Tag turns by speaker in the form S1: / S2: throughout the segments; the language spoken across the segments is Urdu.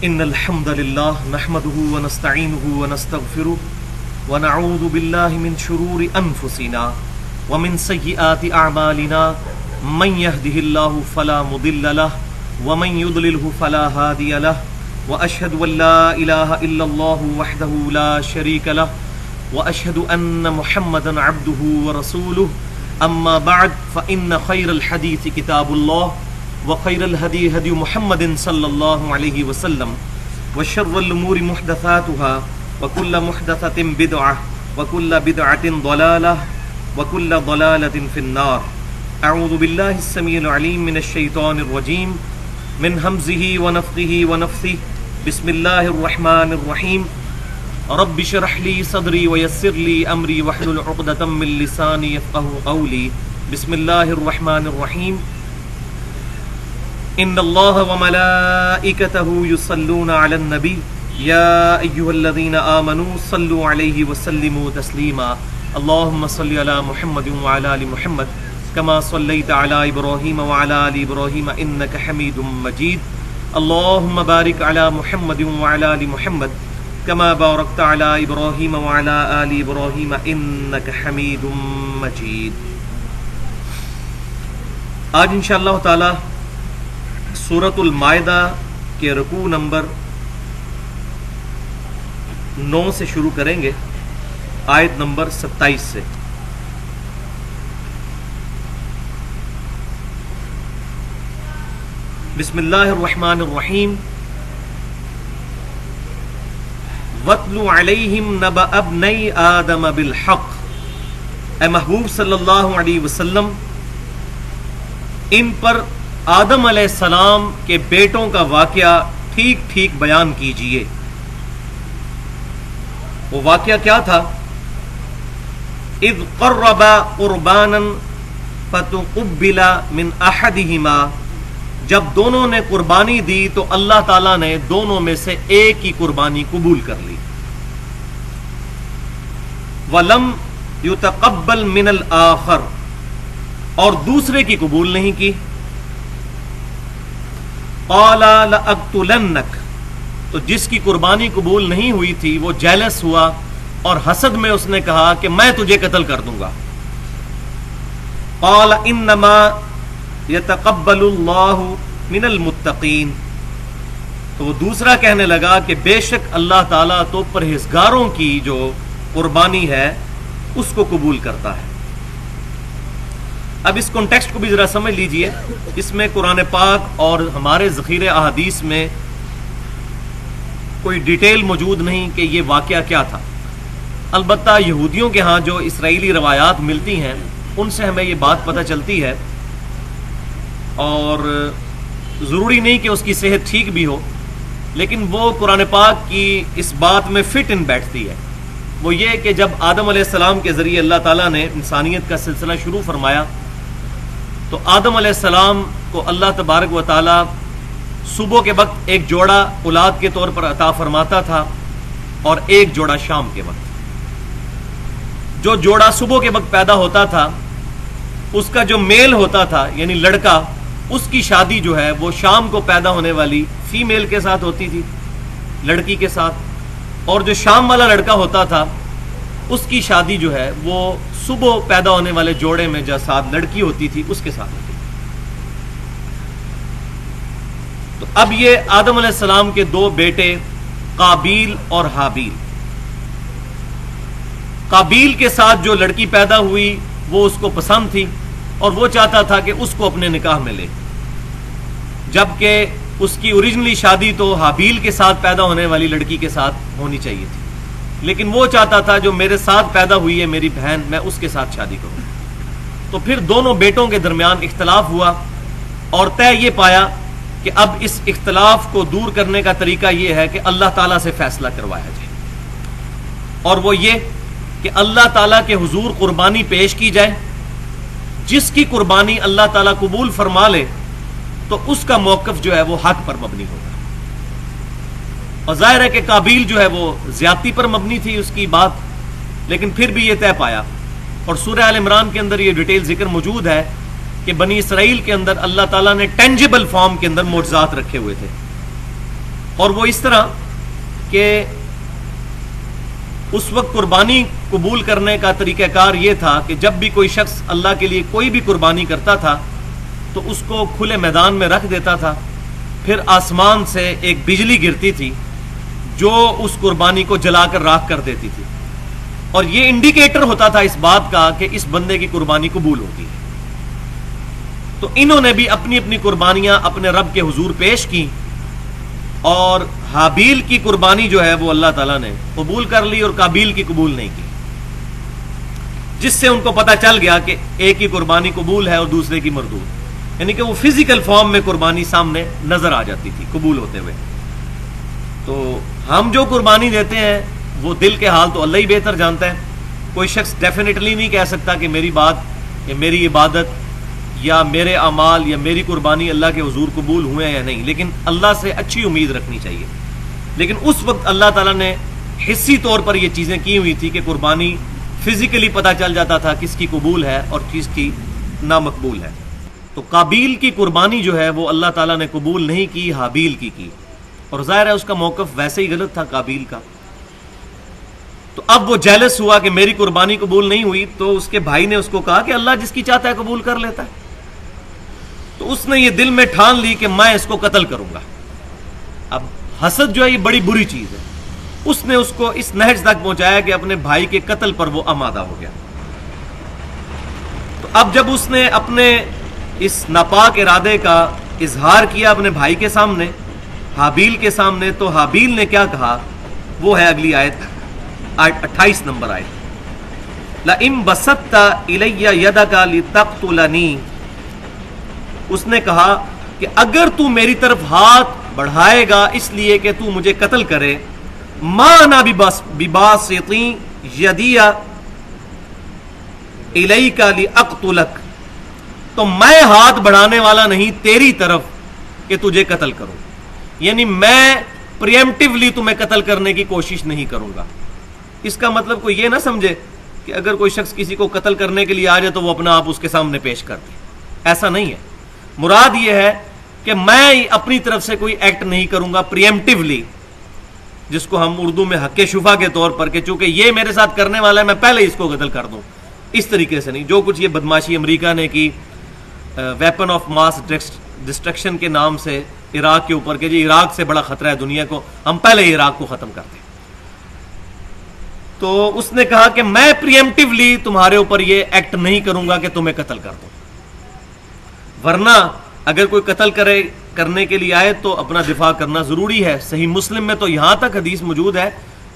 S1: إن الحمد لله نحمده ونستعينه ونستغفره ونعوذ بالله من شرور أنفسنا ومن سيئات أعمالنا من يهده الله فلا مضل له ومن يضلله فلا هادي له وأشهد أن لا إله إلا الله وحده لا شريك له وأشهد أن محمدا عبده ورسوله أما بعد فإن خير الحديث كتاب الله وخير الهدي هدي محمد صلى الله عليه وسلم وشر الأمور محدثاتها وكل محدثة بدعة وكل بدعة ضلالة وكل ضلالة في النار. أعوذ بالله السميع العليم من الشيطان الرجيم من همزه ونفخه ونفثه. بسم الله الرحمن الرحيم. رب اشرح لي صدري ويسر لي أمري واحلل عقدة من لساني يفقهوا قولي. بسم الله الرحمن الرحيم. ان الله وملائكته يصلون على النبي يا ايها الذين امنوا صلوا عليه وسلموا تسليما. اللهم صل على محمد وعلى ال محمد كما صليت على ابراهيم وعلى ال ابراهيم انك حميد مجيد. اللهم بارك على محمد وعلى ال محمد كما باركت على ابراهيم وعلى ال ابراهيم انك حميد مجيد. آج انشاءاللہ تعالی سورۃ المائدہ کے رکوع نمبر 9 سے شروع کریں گے، آیت نمبر 27 سے. بسم اللہ الرحمن الرحیم. وَاتْلُ عَلَيْهِمْ نَبَأَ ابْنَيْ آدَمَ بِالْحَقِّ. اے محبوب صلی اللہ علیہ وسلم، ان پر آدم علیہ السلام کے بیٹوں کا واقعہ ٹھیک ٹھیک بیان کیجئے. وہ واقعہ کیا تھا؟ اذ قربا قربانا فتقبل من احدہما. جب دونوں نے قربانی دی تو اللہ تعالیٰ نے دونوں میں سے ایک کی قربانی قبول کر لی. ولم یتقبل من الآخر. اور دوسرے کی قبول نہیں کی. قال لأقتلنک. تو جس کی قربانی قبول نہیں ہوئی تھی وہ جیلس ہوا اور حسد میں اس نے کہا کہ میں تجھے قتل کر دوں گا. قال انما یتقبل اللہ من المتقین. تو وہ دوسرا کہنے لگا کہ بے شک اللہ تعالیٰ تو پرہیزگاروں کی جو قربانی ہے اس کو قبول کرتا ہے. اب اس کانٹیکسٹ کو بھی ذرا سمجھ لیجئے. اس میں قرآن پاک اور ہمارے ذخیرے احادیث میں کوئی ڈیٹیل موجود نہیں کہ یہ واقعہ کیا تھا. البتہ یہودیوں کے ہاں جو اسرائیلی روایات ملتی ہیں ان سے ہمیں یہ بات پتہ چلتی ہے، اور ضروری نہیں کہ اس کی صحت ٹھیک بھی ہو، لیکن وہ قرآن پاک کی اس بات میں فٹ ان بیٹھتی ہے. وہ یہ کہ جب آدم علیہ السلام کے ذریعے اللہ تعالیٰ نے انسانیت کا سلسلہ شروع فرمایا تو آدم علیہ السلام کو اللہ تبارک و تعالیٰ صبح کے وقت ایک جوڑا اولاد کے طور پر عطا فرماتا تھا اور ایک جوڑا شام کے وقت. جو جوڑا صبح کے وقت پیدا ہوتا تھا اس کا جو میل ہوتا تھا یعنی لڑکا، اس کی شادی جو ہے وہ شام کو پیدا ہونے والی فیمیل کے ساتھ ہوتی تھی، لڑکی کے ساتھ. اور جو شام والا لڑکا ہوتا تھا اس کی شادی جو ہے وہ صبح پیدا ہونے والے جوڑے میں جو ساتھ لڑکی ہوتی تھی اس کے ساتھ ہوتی تھی. تو اب یہ آدم علیہ السلام کے دو بیٹے قابیل اور حابیل. قابیل کے ساتھ جو لڑکی پیدا ہوئی وہ اس کو پسند تھی اور وہ چاہتا تھا کہ اس کو اپنے نکاح میں لے، جبکہ اس کی اوریجنلی شادی تو حابیل کے ساتھ پیدا ہونے والی لڑکی کے ساتھ ہونی چاہیے تھی، لیکن وہ چاہتا تھا جو میرے ساتھ پیدا ہوئی ہے میری بہن، میں اس کے ساتھ شادی کروں. تو پھر دونوں بیٹوں کے درمیان اختلاف ہوا اور طے یہ پایا کہ اب اس اختلاف کو دور کرنے کا طریقہ یہ ہے کہ اللہ تعالیٰ سے فیصلہ کروایا جائے، اور وہ یہ کہ اللہ تعالیٰ کے حضور قربانی پیش کی جائے. جس کی قربانی اللہ تعالیٰ قبول فرما لے تو اس کا موقف جو ہے وہ حق پر مبنی ہوگا. اور ظاہر ہے کہ قابیل جو ہے وہ زیادتی پر مبنی تھی اس کی بات، لیکن پھر بھی یہ طے پایا. اور سورہ آل عمران کے اندر یہ ڈیٹیل ذکر موجود ہے کہ بنی اسرائیل کے اندر اللہ تعالیٰ نے ٹینجیبل فارم کے اندر معجزات رکھے ہوئے تھے. اور وہ اس طرح کہ اس وقت قربانی قبول کرنے کا طریقہ کار یہ تھا کہ جب بھی کوئی شخص اللہ کے لیے کوئی بھی قربانی کرتا تھا تو اس کو کھلے میدان میں رکھ دیتا تھا، پھر آسمان سے ایک بجلی گرتی تھی جو اس قربانی کو جلا کر راکھ کر دیتی تھی، اور یہ انڈیکیٹر ہوتا تھا اس بات کا کہ اس بندے کی قربانی قبول ہوتی ہے۔ تو انہوں نے بھی اپنی اپنی قربانیاں اپنے رب کے حضور پیش کی، اور حابیل کی قربانی جو ہے وہ اللہ تعالیٰ نے قبول کر لی اور قابیل کی قبول نہیں کی، جس سے ان کو پتہ چل گیا کہ ایک کی قربانی قبول ہے اور دوسرے کی مردود، یعنی کہ وہ فزیکل فارم میں قربانی سامنے نظر آ جاتی تھی قبول ہوتے ہوئے۔ تو ہم جو قربانی دیتے ہیں وہ دل کے حال تو اللہ ہی بہتر جانتا ہے، کوئی شخص ڈیفینیٹلی نہیں کہہ سکتا کہ میری بات یا میری عبادت یا میرے اعمال یا میری قربانی اللہ کے حضور قبول ہوئے ہیں یا نہیں، لیکن اللہ سے اچھی امید رکھنی چاہیے۔ لیکن اس وقت اللہ تعالیٰ نے حصی طور پر یہ چیزیں کی ہوئی تھی کہ قربانی فزیکلی پتہ چل جاتا تھا کس کی قبول ہے اور کس کی نامقبول ہے۔ تو قابیل کی قربانی جو ہے وہ اللہ تعالیٰ نے قبول نہیں کی، حابیل کی، اور ظاہر ہے اس کا موقف ویسے ہی غلط تھا قابیل کا۔ تو اب وہ جیلس ہوا کہ میری قربانی قبول نہیں ہوئی، تو اس کے بھائی نے اس کو کہا کہ اللہ جس کی چاہتا ہے قبول کر لیتا ہے۔ تو اس نے یہ دل میں ٹھان لی کہ میں اس کو قتل کروں گا۔ اب حسد جو ہے یہ بڑی بری چیز ہے، اس نے اس کو اس نہج تک پہنچایا کہ اپنے بھائی کے قتل پر وہ آمادہ ہو گیا۔ تو اب جب اس نے اپنے اس ناپاک ارادے کا اظہار کیا اپنے بھائی کے سامنے، حابیل کے سامنے، تو حابیل نے کیا کہا وہ ہے اگلی آیت 28 نمبر آیت، لَإِن بَسَطتَ إِلَيَّ يَدَكَ لِتَقْتُلَنِي، اس نے کہا کہ اگر تو میری طرف ہاتھ بڑھائے گا اس لیے کہ تو مجھے قتل کرے، مَا أَنَا بِبَاسِطٍ يَدِيَ إِلَيْكَ لِأَقْتُلَكَ، تو میں ہاتھ بڑھانے والا نہیں تیری طرف کہ تجھے قتل کروں، یعنی میں پریمپٹیولی تمہیں قتل کرنے کی کوشش نہیں کروں گا۔ اس کا مطلب کوئی یہ نہ سمجھے کہ اگر کوئی شخص کسی کو قتل کرنے کے لیے آ جائے تو وہ اپنا آپ اس کے سامنے پیش کر دے، ایسا نہیں ہے۔ مراد یہ ہے کہ میں اپنی طرف سے کوئی ایکٹ نہیں کروں گا پریمپٹیولی، جس کو ہم اردو میں حق شفا کے طور پر، کہ چونکہ یہ میرے ساتھ کرنے والا ہے میں پہلے اس کو قتل کر دوں، اس طریقے سے نہیں۔ جو کچھ یہ بدماشی امریکہ نے کی ویپن آف ماس ڈسٹرکشن کے نام سے عراق کے اوپر، کہ جی عراق سے بڑا خطرہ ہے دنیا کو، ہم پہلے ہی عراق کو ختم کرتے ہیں، تو اس نے کہا کہ میں پریمپٹیولی تمہارے اوپر یہ ایکٹ نہیں کروں گا کہ تمہیں قتل کر دوں، ورنہ اگر کوئی قتل کرنے کے لیے آئے تو اپنا دفاع کرنا ضروری ہے۔ صحیح مسلم میں تو یہاں تک حدیث موجود ہے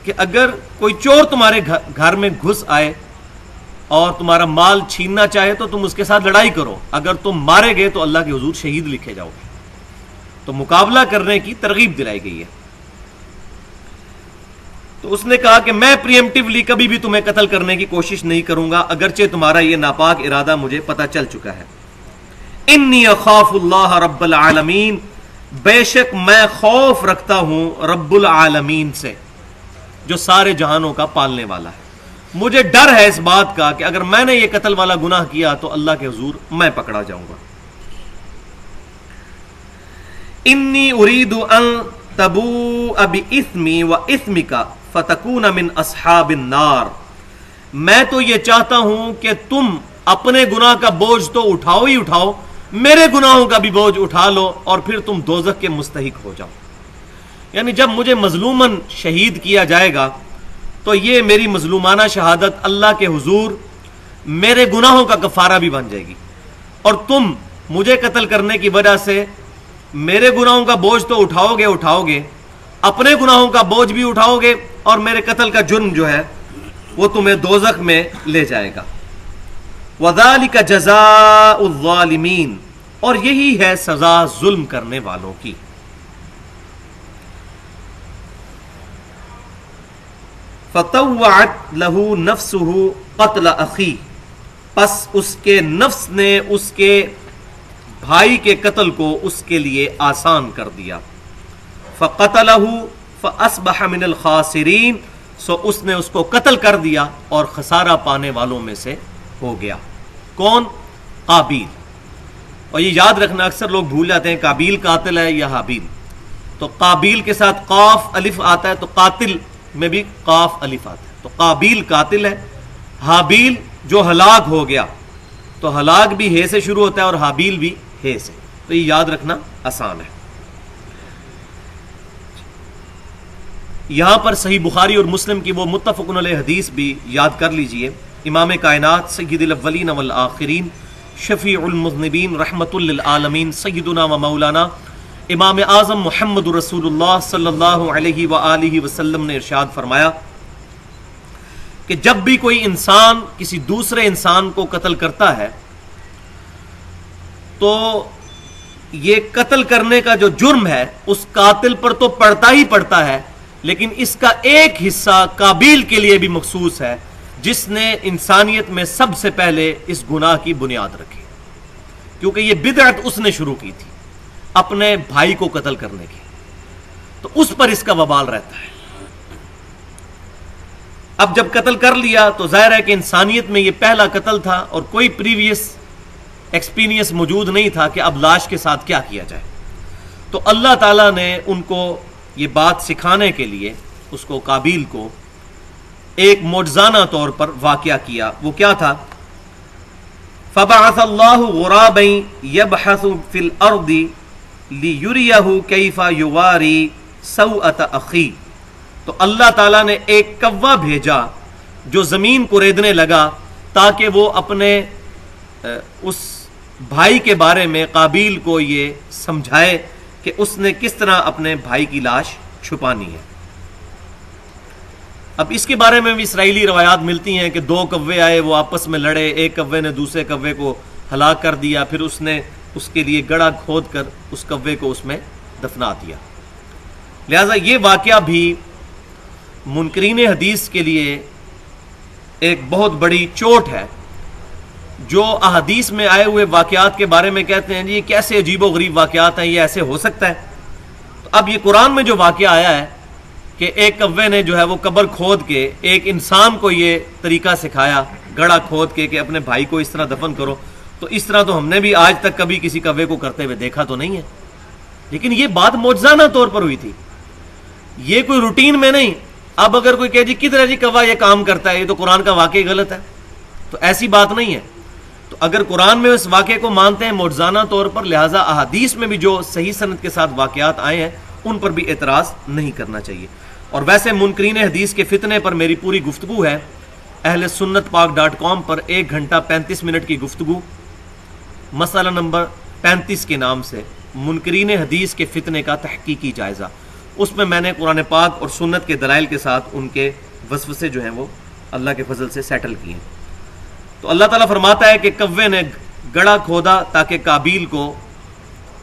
S1: کہ اگر کوئی چور تمہارے گھر میں گھس آئے اور تمہارا مال چھیننا چاہے تو تم اس کے ساتھ لڑائی کرو، اگر تم مارے گئے تو اللہ کے حضور شہید لکھے جاؤ گے۔ تو مقابلہ کرنے کی ترغیب دلائی گئی ہے۔ تو اس نے کہا کہ میں پریمپٹیولی کبھی بھی تمہیں قتل کرنے کی کوشش نہیں کروں گا، اگرچہ تمہارا یہ ناپاک ارادہ مجھے پتہ چل چکا ہے۔ انی اخاف اللہ رب العالمین، بے شک میں خوف رکھتا ہوں رب العالمین سے، جو سارے جہانوں کا پالنے والا ہے۔ مجھے ڈر ہے اس بات کا کہ اگر میں نے یہ قتل والا گناہ کیا تو اللہ کے حضور میں پکڑا جاؤں گا۔ انی ارید ان تبوء باسمی واسمک فتکون من اصحاب النار، میں تو یہ چاہتا ہوں کہ تم اپنے گناہ کا بوجھ تو اٹھاؤ ہی اٹھاؤ، میرے گناہوں کا بھی بوجھ اٹھا لو اور پھر تم دوزخ کے مستحق ہو جاؤ۔ یعنی جب مجھے مظلوماً شہید کیا جائے گا تو یہ میری مظلومانہ شہادت اللہ کے حضور میرے گناہوں کا کفارہ بھی بن جائے گی، اور تم مجھے قتل کرنے کی وجہ سے میرے گناہوں کا بوجھ تو اٹھاؤ گے، اپنے گناہوں کا بوجھ بھی اٹھاؤ گے، اور میرے قتل کا جرم جو ہے وہ تمہیں دوزخ میں لے جائے گا۔ وَذَلِكَ جَزَاءُ الظَّالِمِينَ، اور یہی ہے سزا ظلم کرنے والوں کی۔ فَطَوَّعَتْ لَهُ نَفْسُهُ قَتْلَ أَخِيهِ، پس اس کے نفس نے اس کے بھائی کے قتل کو اس کے لیے آسان کر دیا۔ فَقَتَلَهُ فَأَصْبَحَ مِنَ الْخَاسِرِينَ، سو اس نے اس کو قتل کر دیا اور خسارہ پانے والوں میں سے ہو گیا۔ کون؟ قابیل۔ اور یہ یاد رکھنا اکثر لوگ بھول جاتے ہیں قابیل قاتل ہے یا حابیل۔ تو قابیل کے ساتھ قاف الف آتا ہے، تو قاتل میں بھی قاف الف آتا ہے، تو قابیل قاتل ہے، حابیل جو ہلاک ہو گیا، تو ہلاک بھی ہے سے شروع ہوتا ہے اور حابیل بھی ہے سے، تو یہ یاد رکھنا آسان ہے۔ یہاں پر صحیح بخاری اور مسلم کی وہ متفق علیہ حدیث بھی یاد کر لیجئے۔ امام کائنات سید الاولین والآخرین شفیع المذنبین رحمت للعالمین سیدنا و مولانا امام اعظم محمد رسول اللہ صلی اللہ علیہ وآلہ وسلم نے ارشاد فرمایا کہ جب بھی کوئی انسان کسی دوسرے انسان کو قتل کرتا ہے تو یہ قتل کرنے کا جو جرم ہے اس قاتل پر تو پڑتا ہی پڑتا ہے، لیکن اس کا ایک حصہ قابیل کے لیے بھی مخصوص ہے جس نے انسانیت میں سب سے پہلے اس گناہ کی بنیاد رکھی، کیونکہ یہ بدعت اس نے شروع کی تھی اپنے بھائی کو قتل کرنے کی، تو اس پر اس کا وبال رہتا ہے۔ اب جب قتل کر لیا تو ظاہر ہے کہ انسانیت میں یہ پہلا قتل تھا اور کوئی پریویس ایکسپیرینس موجود نہیں تھا کہ اب لاش کے ساتھ کیا کیا جائے، تو اللہ تعالیٰ نے ان کو یہ بات سکھانے کے لیے اس کو قابیل کو ایک معجزانہ طور پر واقعہ کیا۔ وہ کیا تھا؟ فَبَعَثَ اللَّهُ غُرَابًا يَبْحَثُ فِي الْأَرْضِ لِيُرِيَهُ كَيْفَ يُوَارِي سَوْءَةَ أَخِيهِ، تو اللہ تعالیٰ نے ایک کوا بھیجا جو زمین کو ریدنے لگا تاکہ وہ اپنے اس بھائی کے بارے میں قابیل کو یہ سمجھائے کہ اس نے کس طرح اپنے بھائی کی لاش چھپانی ہے۔ اب اس کے بارے میں بھی اسرائیلی روایات ملتی ہیں کہ دو کوے آئے، وہ آپس میں لڑے، ایک کوے نے دوسرے کوے کو ہلاک کر دیا، پھر اس نے اس کے لیے گڑھا کھود کر اس کوے کو اس میں دفنا دیا۔ لہذا یہ واقعہ بھی منکرین حدیث کے لیے ایک بہت بڑی چوٹ ہے، جو احادیث میں آئے ہوئے واقعات کے بارے میں کہتے ہیں جی یہ کیسے عجیب و غریب واقعات ہیں، یہ ایسے ہو سکتا ہے؟ تو اب یہ قرآن میں جو واقعہ آیا ہے کہ ایک کوے نے جو ہے وہ قبر کھود کے ایک انسان کو یہ طریقہ سکھایا گڑھا کھود کے کہ اپنے بھائی کو اس طرح دفن کرو، تو اس طرح تو ہم نے بھی آج تک کبھی کسی کوے کو کرتے ہوئے دیکھا تو نہیں ہے، لیکن یہ بات معجزانہ طور پر ہوئی تھی، یہ کوئی روٹین میں نہیں۔ اب اگر کوئی کہے جی کدھر ہے جی کوا یہ کام کرتا ہے، یہ تو قرآن کا واقعہ غلط ہے، تو ایسی بات نہیں ہے۔ تو اگر قرآن میں اس واقعے کو مانتے ہیں معجزانہ طور پر، لہٰذا احادیث میں بھی جو صحیح سند کے ساتھ واقعات آئے ہیں ان پر بھی اعتراض نہیں کرنا چاہیے۔ اور ویسے منکرین حدیث کے فتنے پر میری پوری گفتگو ہے اہل سنت پاک.com پر، 1 گھنٹہ 35 منٹ کی گفتگو، مسئلہ نمبر 35 کے نام سے، منکرین حدیث کے فتنے کا تحقیقی جائزہ۔ اس میں نے قرآن پاک اور سنت کے دلائل کے ساتھ ان کے وسوسے جو ہیں وہ اللہ کے فضل سے سیٹل کیے ہیں۔ تو اللہ تعالیٰ فرماتا ہے کہ کوے نے گڑھا کھودا تاکہ قابیل کو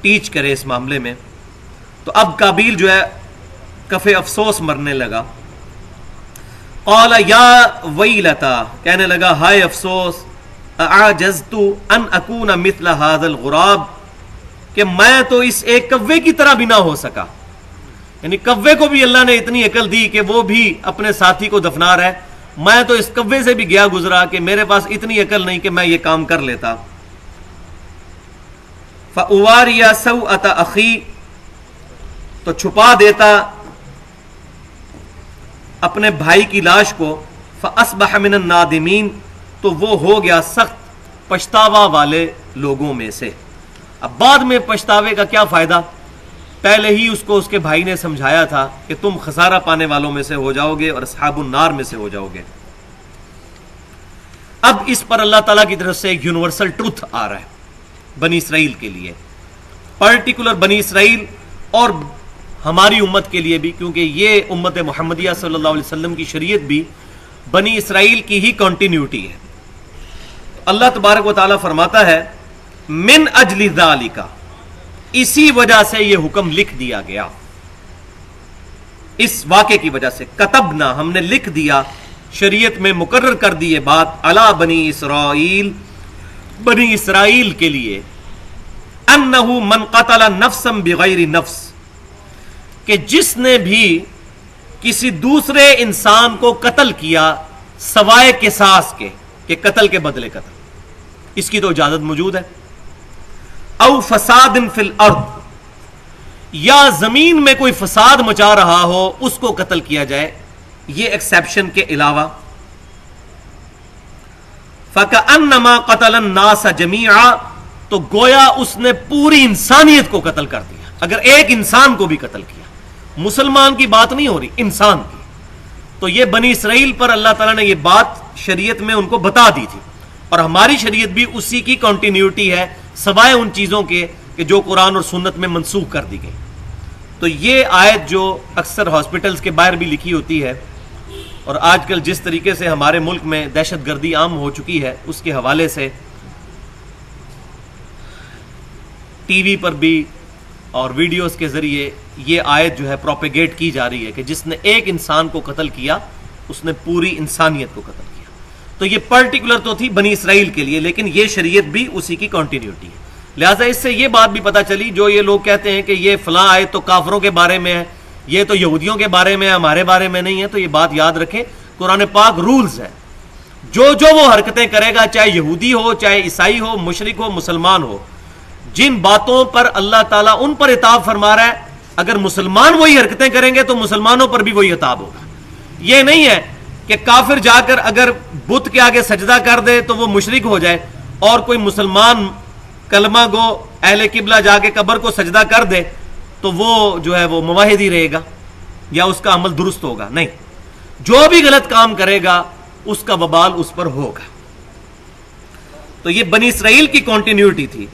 S1: ٹیچ کرے اس معاملے میں، تو اب قابیل جو ہے کفے افسوس مرنے لگا، قال یا ویلتا، کہنے لگا ہائے افسوس، اعجزت ان اکون مثل هذا الغراب، کہ میں تو اس ایک کوے کی طرح بھی نہ ہو سکا، یعنی کوے کو بھی اللہ نے اتنی عقل دی کہ وہ بھی اپنے ساتھی کو دفنا رہا ہے، میں تو اس کوے سے بھی گیا گزرا کہ میرے پاس اتنی عقل نہیں کہ میں یہ کام کر لیتا۔ فَأُوَارِيَ سَوْءَةَ أَخِي، تو چھپا دیتا اپنے بھائی کی لاش کو، فَأَصْبَحَ مِنَ النَّادِمِينَ، تو وہ ہو گیا سخت پچھتاوا والے لوگوں میں سے۔ اب بعد میں پچھتاوے کا کیا فائدہ، پہلے ہی اس کو اس کے بھائی نے سمجھایا تھا کہ تم خسارہ پانے والوں میں سے ہو جاؤ گے اور اصحاب النار میں سے ہو جاؤ گے۔ اب اس پر اللہ تعالیٰ کی طرف سے ایک یونیورسل ٹروتھ آ رہا ہے بنی اسرائیل کے لیے، پرٹیکولر بنی اسرائیل اور ہماری امت کے لیے بھی، کیونکہ یہ امت محمدیہ صلی اللہ علیہ وسلم کی شریعت بھی بنی اسرائیل کی ہی کنٹینیوٹی ہے۔ اللہ تبارک و تعالیٰ فرماتا ہے من اجل ذالک، اسی وجہ سے یہ حکم لکھ دیا گیا، اس واقعے کی وجہ سے، کتبنا، ہم نے لکھ دیا، شریعت میں مقرر کر دی یہ بات، علی بنی اسرائیل، بنی اسرائیل کے لیے، انہ من قتل نفسا بغیر نفس، کہ جس نے بھی کسی دوسرے انسان کو قتل کیا سوائے قصاص کے، کہ قتل کے بدلے قتل، اس کی تو اجازت موجود ہے، او فساد فی الارض، یا زمین میں کوئی فساد مچا رہا ہو اس کو قتل کیا جائے، یہ ایکسیپشن کے علاوہ فَكَأَنَّمَا قَتَلَ النَّاسَ جَمِيعًا، تو گویا اس نے پوری انسانیت کو قتل کر دیا۔ اگر ایک انسان کو بھی قتل کیا، مسلمان کی بات نہیں ہو رہی، انسان کی، تو یہ بنی اسرائیل پر اللہ تعالیٰ نے یہ بات شریعت میں ان کو بتا دی تھی، اور ہماری شریعت بھی اسی کی کنٹینیوٹی ہے، سوائے ان چیزوں کے کہ جو قرآن اور سنت میں منسوخ کر دی گئی۔ تو یہ آیت جو اکثر ہاسپٹلز کے باہر بھی لکھی ہوتی ہے، اور آج کل جس طریقے سے ہمارے ملک میں دہشت گردی عام ہو چکی ہے، اس کے حوالے سے ٹی وی پر بھی اور ویڈیوز کے ذریعے یہ آیت جو ہے پروپیگیٹ کی جا رہی ہے کہ جس نے ایک انسان کو قتل کیا اس نے پوری انسانیت کو قتل کیا۔ تو یہ پرٹیکولر تو تھی بنی اسرائیل کے لیے، لیکن یہ شریعت بھی اسی کی کنٹینیوٹی ہے۔ لہٰذا اس سے یہ بات بھی پتہ چلی، جو یہ لوگ کہتے ہیں کہ یہ فلاں آیت تو کافروں کے بارے میں ہے، یہ تو یہودیوں کے بارے میں ہے، ہمارے بارے میں نہیں ہے، تو یہ بات یاد رکھیں، قرآن پاک رولز ہے، جو وہ حرکتیں کرے گا، چاہے یہودی ہو، چاہے عیسائی ہو، مشرک ہو، مسلمان ہو، جن باتوں پر اللہ تعالیٰ ان پر عتاب فرما رہا ہے، اگر مسلمان وہی حرکتیں کریں گے تو مسلمانوں پر بھی وہی عتاب ہوگا۔ یہ نہیں ہے کہ کافر جا کر اگر بت کے آگے سجدہ کر دے تو وہ مشرک ہو جائے، اور کوئی مسلمان کلمہ گو اہل قبلہ جا کے قبر کو سجدہ کر دے تو وہ جو ہے وہ موحد ہی رہے گا یا اس کا عمل درست ہوگا۔ نہیں، جو بھی غلط کام کرے گا اس کا وبال اس پر ہوگا۔ تو یہ بنی اسرائیل کی کنٹینیوٹی تھی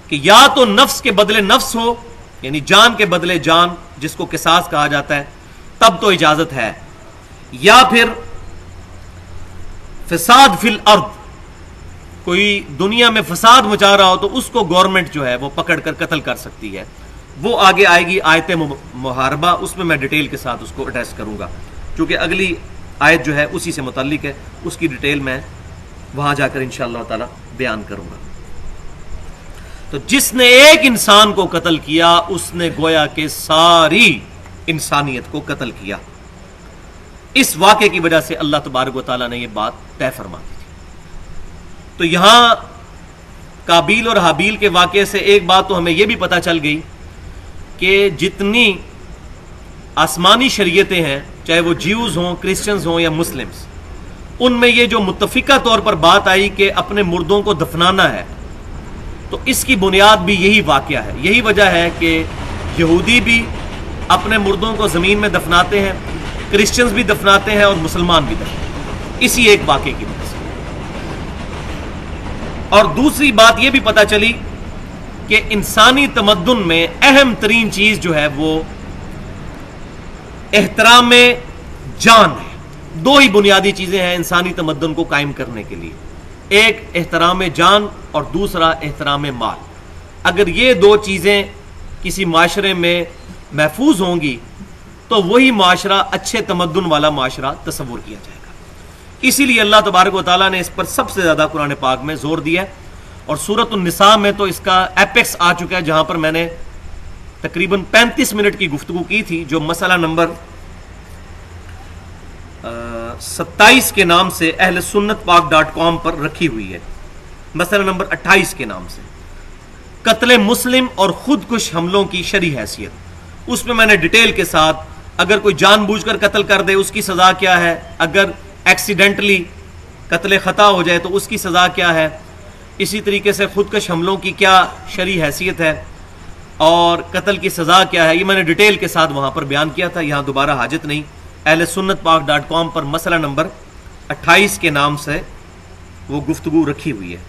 S1: کہ یا تو نفس کے بدلے نفس ہو، یعنی جان کے بدلے جان، جس کو قصاص کہا جاتا ہے، تب تو اجازت ہے، یا پھر فساد فی الارض، کوئی دنیا میں فساد مچا رہا ہو تو اس کو گورنمنٹ جو ہے وہ پکڑ کر قتل کر سکتی ہے۔ وہ آگے آئے گی آیت محاربہ، اس میں میں ڈیٹیل کے ساتھ اس کو ایڈریس کروں گا، کیونکہ اگلی آیت جو ہے اسی سے متعلق ہے، اس کی ڈیٹیل میں وہاں جا کر انشاءاللہ تعالی بیان کروں گا۔ تو جس نے ایک انسان کو قتل کیا اس نے گویا کہ ساری انسانیت کو قتل کیا۔ اس واقعے کی وجہ سے اللہ تبارک و تعالیٰ نے یہ بات طے فرما دی تھی۔ تو یہاں قابیل اور حابیل کے واقعے سے ایک بات تو ہمیں یہ بھی پتہ چل گئی کہ جتنی آسمانی شریعتیں ہیں، چاہے وہ جیوز ہوں، کرسچنز ہوں یا مسلمز، ان میں یہ جو متفقہ طور پر بات آئی کہ اپنے مردوں کو دفنانا ہے، تو اس کی بنیاد بھی یہی واقعہ ہے۔ یہی وجہ ہے کہ یہودی بھی اپنے مردوں کو زمین میں دفناتے ہیں، کرسچنز بھی دفناتے ہیں، اور مسلمان بھی دفناتے ہیں، اسی ایک واقعے کی وجہ سے۔ اور دوسری بات یہ بھی پتہ چلی کہ انسانی تمدن میں اہم ترین چیز جو ہے وہ احترام جان ہے۔ دو ہی بنیادی چیزیں ہیں انسانی تمدن کو قائم کرنے کے لیے، ایک احترام جان اور دوسرا احترام مال۔ اگر یہ دو چیزیں کسی معاشرے میں محفوظ ہوں گی تو وہی معاشرہ اچھے تمدن والا معاشرہ تصور کیا جائے گا۔ اسی لیے اللہ تبارک و تعالیٰ نے اس پر سب سے زیادہ قرآن پاک میں زور دیا ہے، اور سورۃ النساء میں تو اس کا ایپیکس آ چکا ہے، جہاں پر میں نے تقریباً 35 منٹ کی گفتگو کی تھی، جو مسئلہ نمبر 27 کے نام سے اہل سنت پاک.com پر رکھی ہوئی ہے، مسئلہ نمبر 28 کے نام سے، قتل مسلم اور خودکش حملوں کی شرعی حیثیت۔ اس میں میں نے ڈیٹیل کے ساتھ، اگر کوئی جان بوجھ کر قتل کر دے اس کی سزا کیا ہے، اگر ایکسیڈنٹلی قتل خطا ہو جائے تو اس کی سزا کیا ہے، اسی طریقے سے خودکش حملوں کی کیا شرعی حیثیت ہے اور قتل کی سزا کیا ہے، یہ میں نے ڈیٹیل کے ساتھ وہاں پر بیان کیا تھا، یہاں دوبارہ حاجت نہیں۔ اہل سنت پاک.com پر مسئلہ نمبر 28 کے نام سے وہ گفتگو رکھی ہوئی ہے۔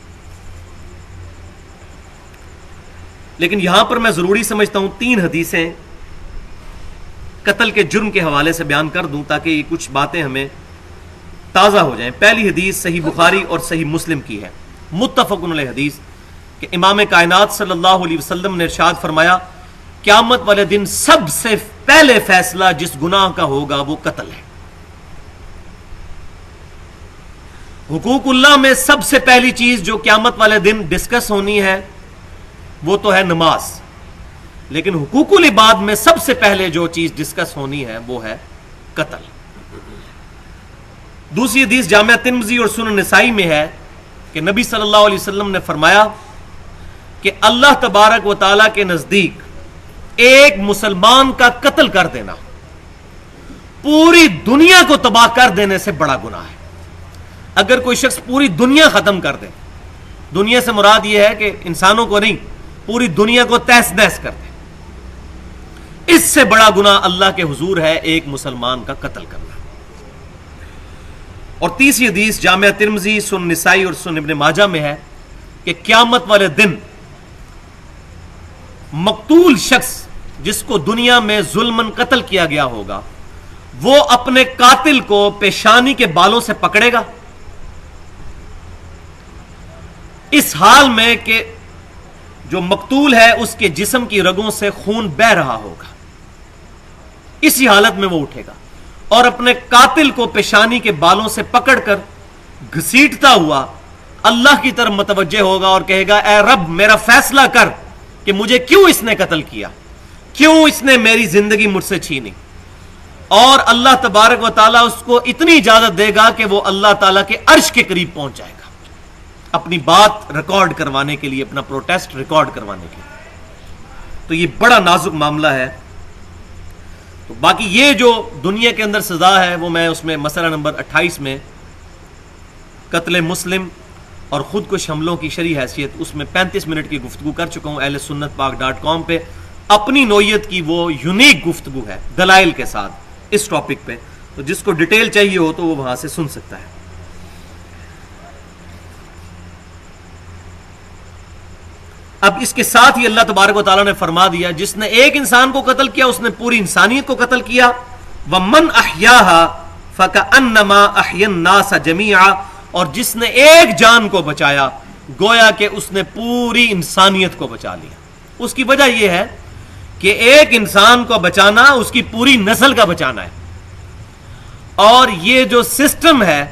S1: لیکن یہاں پر میں ضروری سمجھتا ہوں 3 حدیثیں قتل کے جرم کے حوالے سے بیان کر دوں تاکہ یہ کچھ باتیں ہمیں تازہ ہو جائیں۔ پہلی حدیث صحیح بخاری اور صحیح مسلم کی ہے، متفق علیہ حدیث، کہ امام کائنات صلی اللہ علیہ وسلم نے ارشاد فرمایا، قیامت والے دن سب سے پہلے فیصلہ جس گناہ کا ہوگا وہ قتل ہے۔ حقوق اللہ میں سب سے پہلی چیز جو قیامت والے دن ڈسکس ہونی ہے وہ تو ہے نماز، لیکن حقوق العباد میں سب سے پہلے جو چیز ڈسکس ہونی ہے وہ ہے قتل۔ دوسری حدیث جامعہ ترمذی اور سنن نسائی میں ہے کہ نبی صلی اللہ علیہ وسلم نے فرمایا، کہ اللہ تبارک و تعالیٰ کے نزدیک ایک مسلمان کا قتل کر دینا پوری دنیا کو تباہ کر دینے سے بڑا گناہ ہے. اگر کوئی شخص پوری دنیا ختم کر دے، دنیا سے مراد یہ ہے کہ انسانوں کو نہیں، پوری دنیا کو تہس نہس کر دے، اس سے بڑا گناہ اللہ کے حضور ہے ایک مسلمان کا قتل کرنا. اور تیسری حدیث جامعہ ترمذی، سنن نسائی اور سنن ابن ماجہ میں ہے کہ قیامت والے دن مقتول شخص جس کو دنیا میں ظلماً قتل کیا گیا ہوگا وہ اپنے قاتل کو پیشانی کے بالوں سے پکڑے گا، اس حال میں کہ جو مقتول ہے اس کے جسم کی رگوں سے خون بہہ رہا ہوگا، اسی حالت میں وہ اٹھے گا اور اپنے قاتل کو پیشانی کے بالوں سے پکڑ کر گھسیٹتا ہوا اللہ کی طرف متوجہ ہوگا اور کہے گا اے رب میرا فیصلہ کر کہ مجھے کیوں اس نے قتل کیا، کیوں اس نے میری زندگی مجھ سے چھینی. اور اللہ تبارک و تعالیٰ اس کو اتنی اجازت دے گا کہ وہ اللہ تعالیٰ کے عرش کے قریب پہنچ جائے گا اپنی بات ریکارڈ کروانے کے لیے، اپنا پروٹیسٹ ریکارڈ کروانے کے لیے. تو یہ بڑا نازک معاملہ ہے. تو باقی یہ جو دنیا کے اندر سزا ہے وہ میں اس میں مسئلہ نمبر 28 میں قتل مسلم اور خودکش حملوں کی شرعی حیثیت اس میں 35 منٹ کی گفتگو کر چکا ہوں اہل سنت پاک.com پہ. اپنی نوعیت کی وہ یونیک گفتگو ہے دلائل کے ساتھ اس ٹاپک پہ، تو جس کو ڈیٹیل چاہیے ہو تو وہ وہاں سے سن سکتا ہے. اب اس کے ساتھ ہی اللہ تبارک و تعالیٰ نے فرما دیا جس نے ایک انسان کو قتل کیا اس نے پوری انسانیت کو قتل کیا. وَمَنْ أَحْيَاهَا فَكَأَنَّمَا أَحْيَا النَّاسَ جَمِيعًا، اور جس نے ایک جان کو بچایا گویا کہ اس نے پوری انسانیت کو بچا لیا. اس کی وجہ یہ ہے کہ ایک انسان کو بچانا اس کی پوری نسل کا بچانا ہے. اور یہ جو سسٹم ہے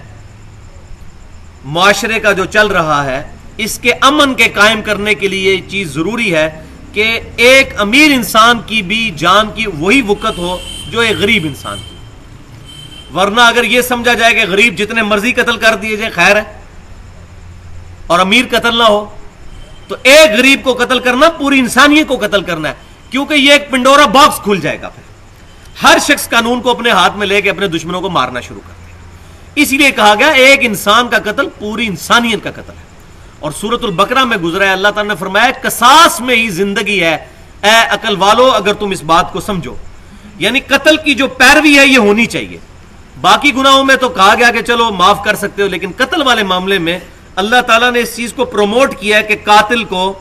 S1: معاشرے کا جو چل رہا ہے اس کے امن کے قائم کرنے کے لیے یہ چیز ضروری ہے کہ ایک امیر انسان کی بھی جان کی وہی وقت ہو جو ایک غریب انسان کی. ورنہ اگر یہ سمجھا جائے کہ غریب جتنے مرضی قتل کر دیے جائے خیر ہے اور امیر قتل نہ ہو، تو ایک غریب کو قتل کرنا پوری انسانیت کو قتل کرنا ہے، کیونکہ یہ ایک پنڈورا باکس کھل جائے گا. پھر ہر شخص قانون کو اپنے ہاتھ میں لے کے اپنے دشمنوں کو مارنا شروع کر دے. اسی لیے کہا گیا ایک انسان کا قتل پوری انسانیت کا قتل ہے. اور سورۃ البقرہ میں گزرا ہے اللہ تعالیٰ نے فرمایا قصاص میں ہی زندگی ہے اے عقل والو اگر تم اس بات کو سمجھو. یعنی قتل کی جو پیروی ہے یہ ہونی چاہیے. باقی گناہوں میں تو کہا گیا کہ چلو معاف کر سکتے ہو، لیکن قتل والے معاملے میں اللہ تعالیٰ نے اس چیز کو پروموٹ کیا ہے کہ قاتل کو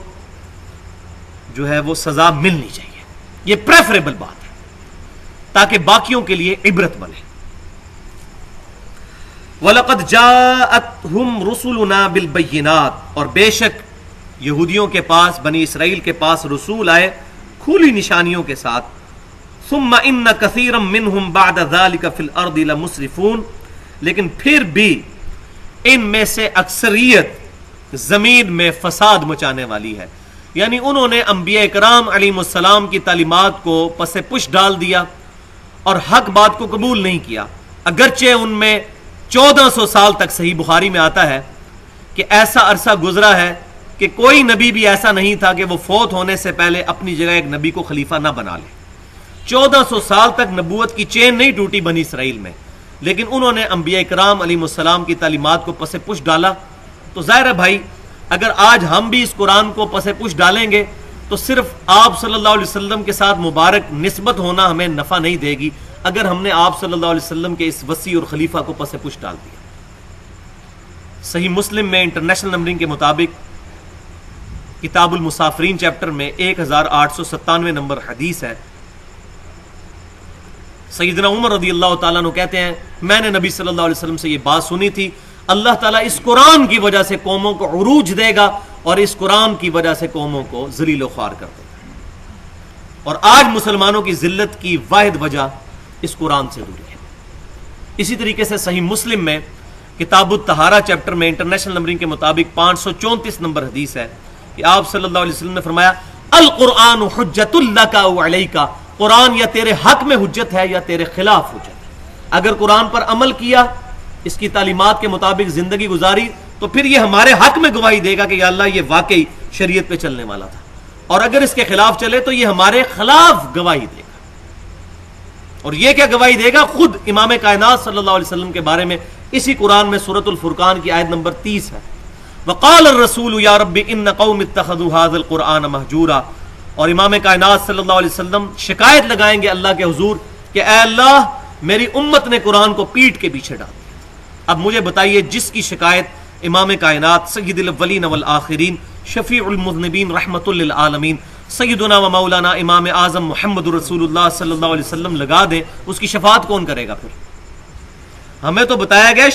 S1: جو ہے وہ سزا ملنی چاہیے. یہ پریفریبل بات ہے تاکہ باقیوں کے لیے عبرت بنے. وَلَقَدْ جَاءَتْهُمْ رُسُلُنَا بِالْبَيِّنَاتِ، اور بے شک یہودیوں کے پاس، بنی اسرائیل کے پاس رسول آئے کھلی نشانیوں کے ساتھ. ثُمَّ إِنَّ كَثِيرًا مِّنْهُمْ بَعْدَ ذَلِكَ فِي الْأَرْضِ لَمُسْرِفُونَ، لیکن پھر بھی ان میں سے اکثریت زمین میں فساد مچانے والی ہے. یعنی انہوں نے انبیاء کرام علیہ السلام کی تعلیمات کو پس پش ڈال دیا اور حق بات کو قبول نہیں کیا. اگرچہ ان میں 1400 سال تک صحیح بخاری میں آتا ہے کہ ایسا عرصہ گزرا ہے کہ کوئی نبی بھی ایسا نہیں تھا کہ وہ فوت ہونے سے پہلے اپنی جگہ ایک نبی کو خلیفہ نہ بنا لے. 1400 سال تک نبوت کی چین نہیں ٹوٹی بنی اسرائیل میں، لیکن انہوں نے انبیاء کرام علیہ السلام کی تعلیمات کو پس پش ڈالا. تو ظاہر ہے بھائی اگر آج ہم بھی اس قرآن کو پس پش ڈالیں گے تو صرف آپ صلی اللہ علیہ وسلم کے ساتھ مبارک نسبت ہونا ہمیں نفع نہیں دے گی اگر ہم نے آپ صلی اللہ علیہ وسلم کے اس وسیع اور خلیفہ کو پس پش ڈال دیا. صحیح مسلم میں انٹرنیشنل نمبرنگ کے مطابق کتاب المسافرین چیپٹر میں 1897 نمبر حدیث ہے. سیدنا عمر رضی اللہ تعالیٰ عنہ کہتے ہیں میں نے نبی صلی اللہ علیہ وسلم سے یہ بات سنی تھی، اللہ تعالیٰ اس قرآن کی وجہ سے قوموں کو عروج دے گا اور اس قرآن کی وجہ سے قوموں کو ذلیل و خوار کر دے گا. اور آج مسلمانوں کی ذلت کی واحد وجہ اس قرآن سے دوری ہے. اسی طریقے سے صحیح مسلم میں کتاب الطہارہ چیپٹر میں انٹرنیشنل نمبرنگ کے مطابق 534 نمبر حدیث ہے کہ آپ صلی اللہ علیہ وسلم نے فرمایا القرآن حجت لک او علیک، قرآن یا تیرے حق میں حجت ہے یا تیرے خلاف حجت ہے. اگر قرآن پر عمل کیا، اس کی تعلیمات کے مطابق زندگی گزاری، تو پھر یہ ہمارے حق میں گواہی دے گا کہ یا اللہ یہ واقعی شریعت پہ چلنے والا تھا، اور اگر اس کے خلاف چلے تو یہ ہمارے خلاف گواہی دے گا. اور یہ کیا گواہی دے گا؟ خود امام کائنات صلی اللہ علیہ وسلم کے بارے میں اسی قرآن میں سورۃ الفرقان کی آیت نمبر 30 ہے، وقال الرسول یا رب ان قوم اتخذوا هذا القرآن مہجورا. اور امام کائنات صلی اللہ علیہ وسلم شکایت لگائیں گے اللہ کے حضور کہ اے اللہ میری امت نے قرآن کو پیٹ کے پیچھے ڈال دیا. اب مجھے بتائیے، جس کی شکایت امام کائنات سید الاولین والآخرین شفیع المذنبین رحمت للعالمین سیدنا و مولانا امام اعظم محمد رسول اللہ صلی اللہ علیہ وسلم لگا دیں، اس کی شفاعت کون کرے گا؟ پھر ہمیں تو بتایا گیا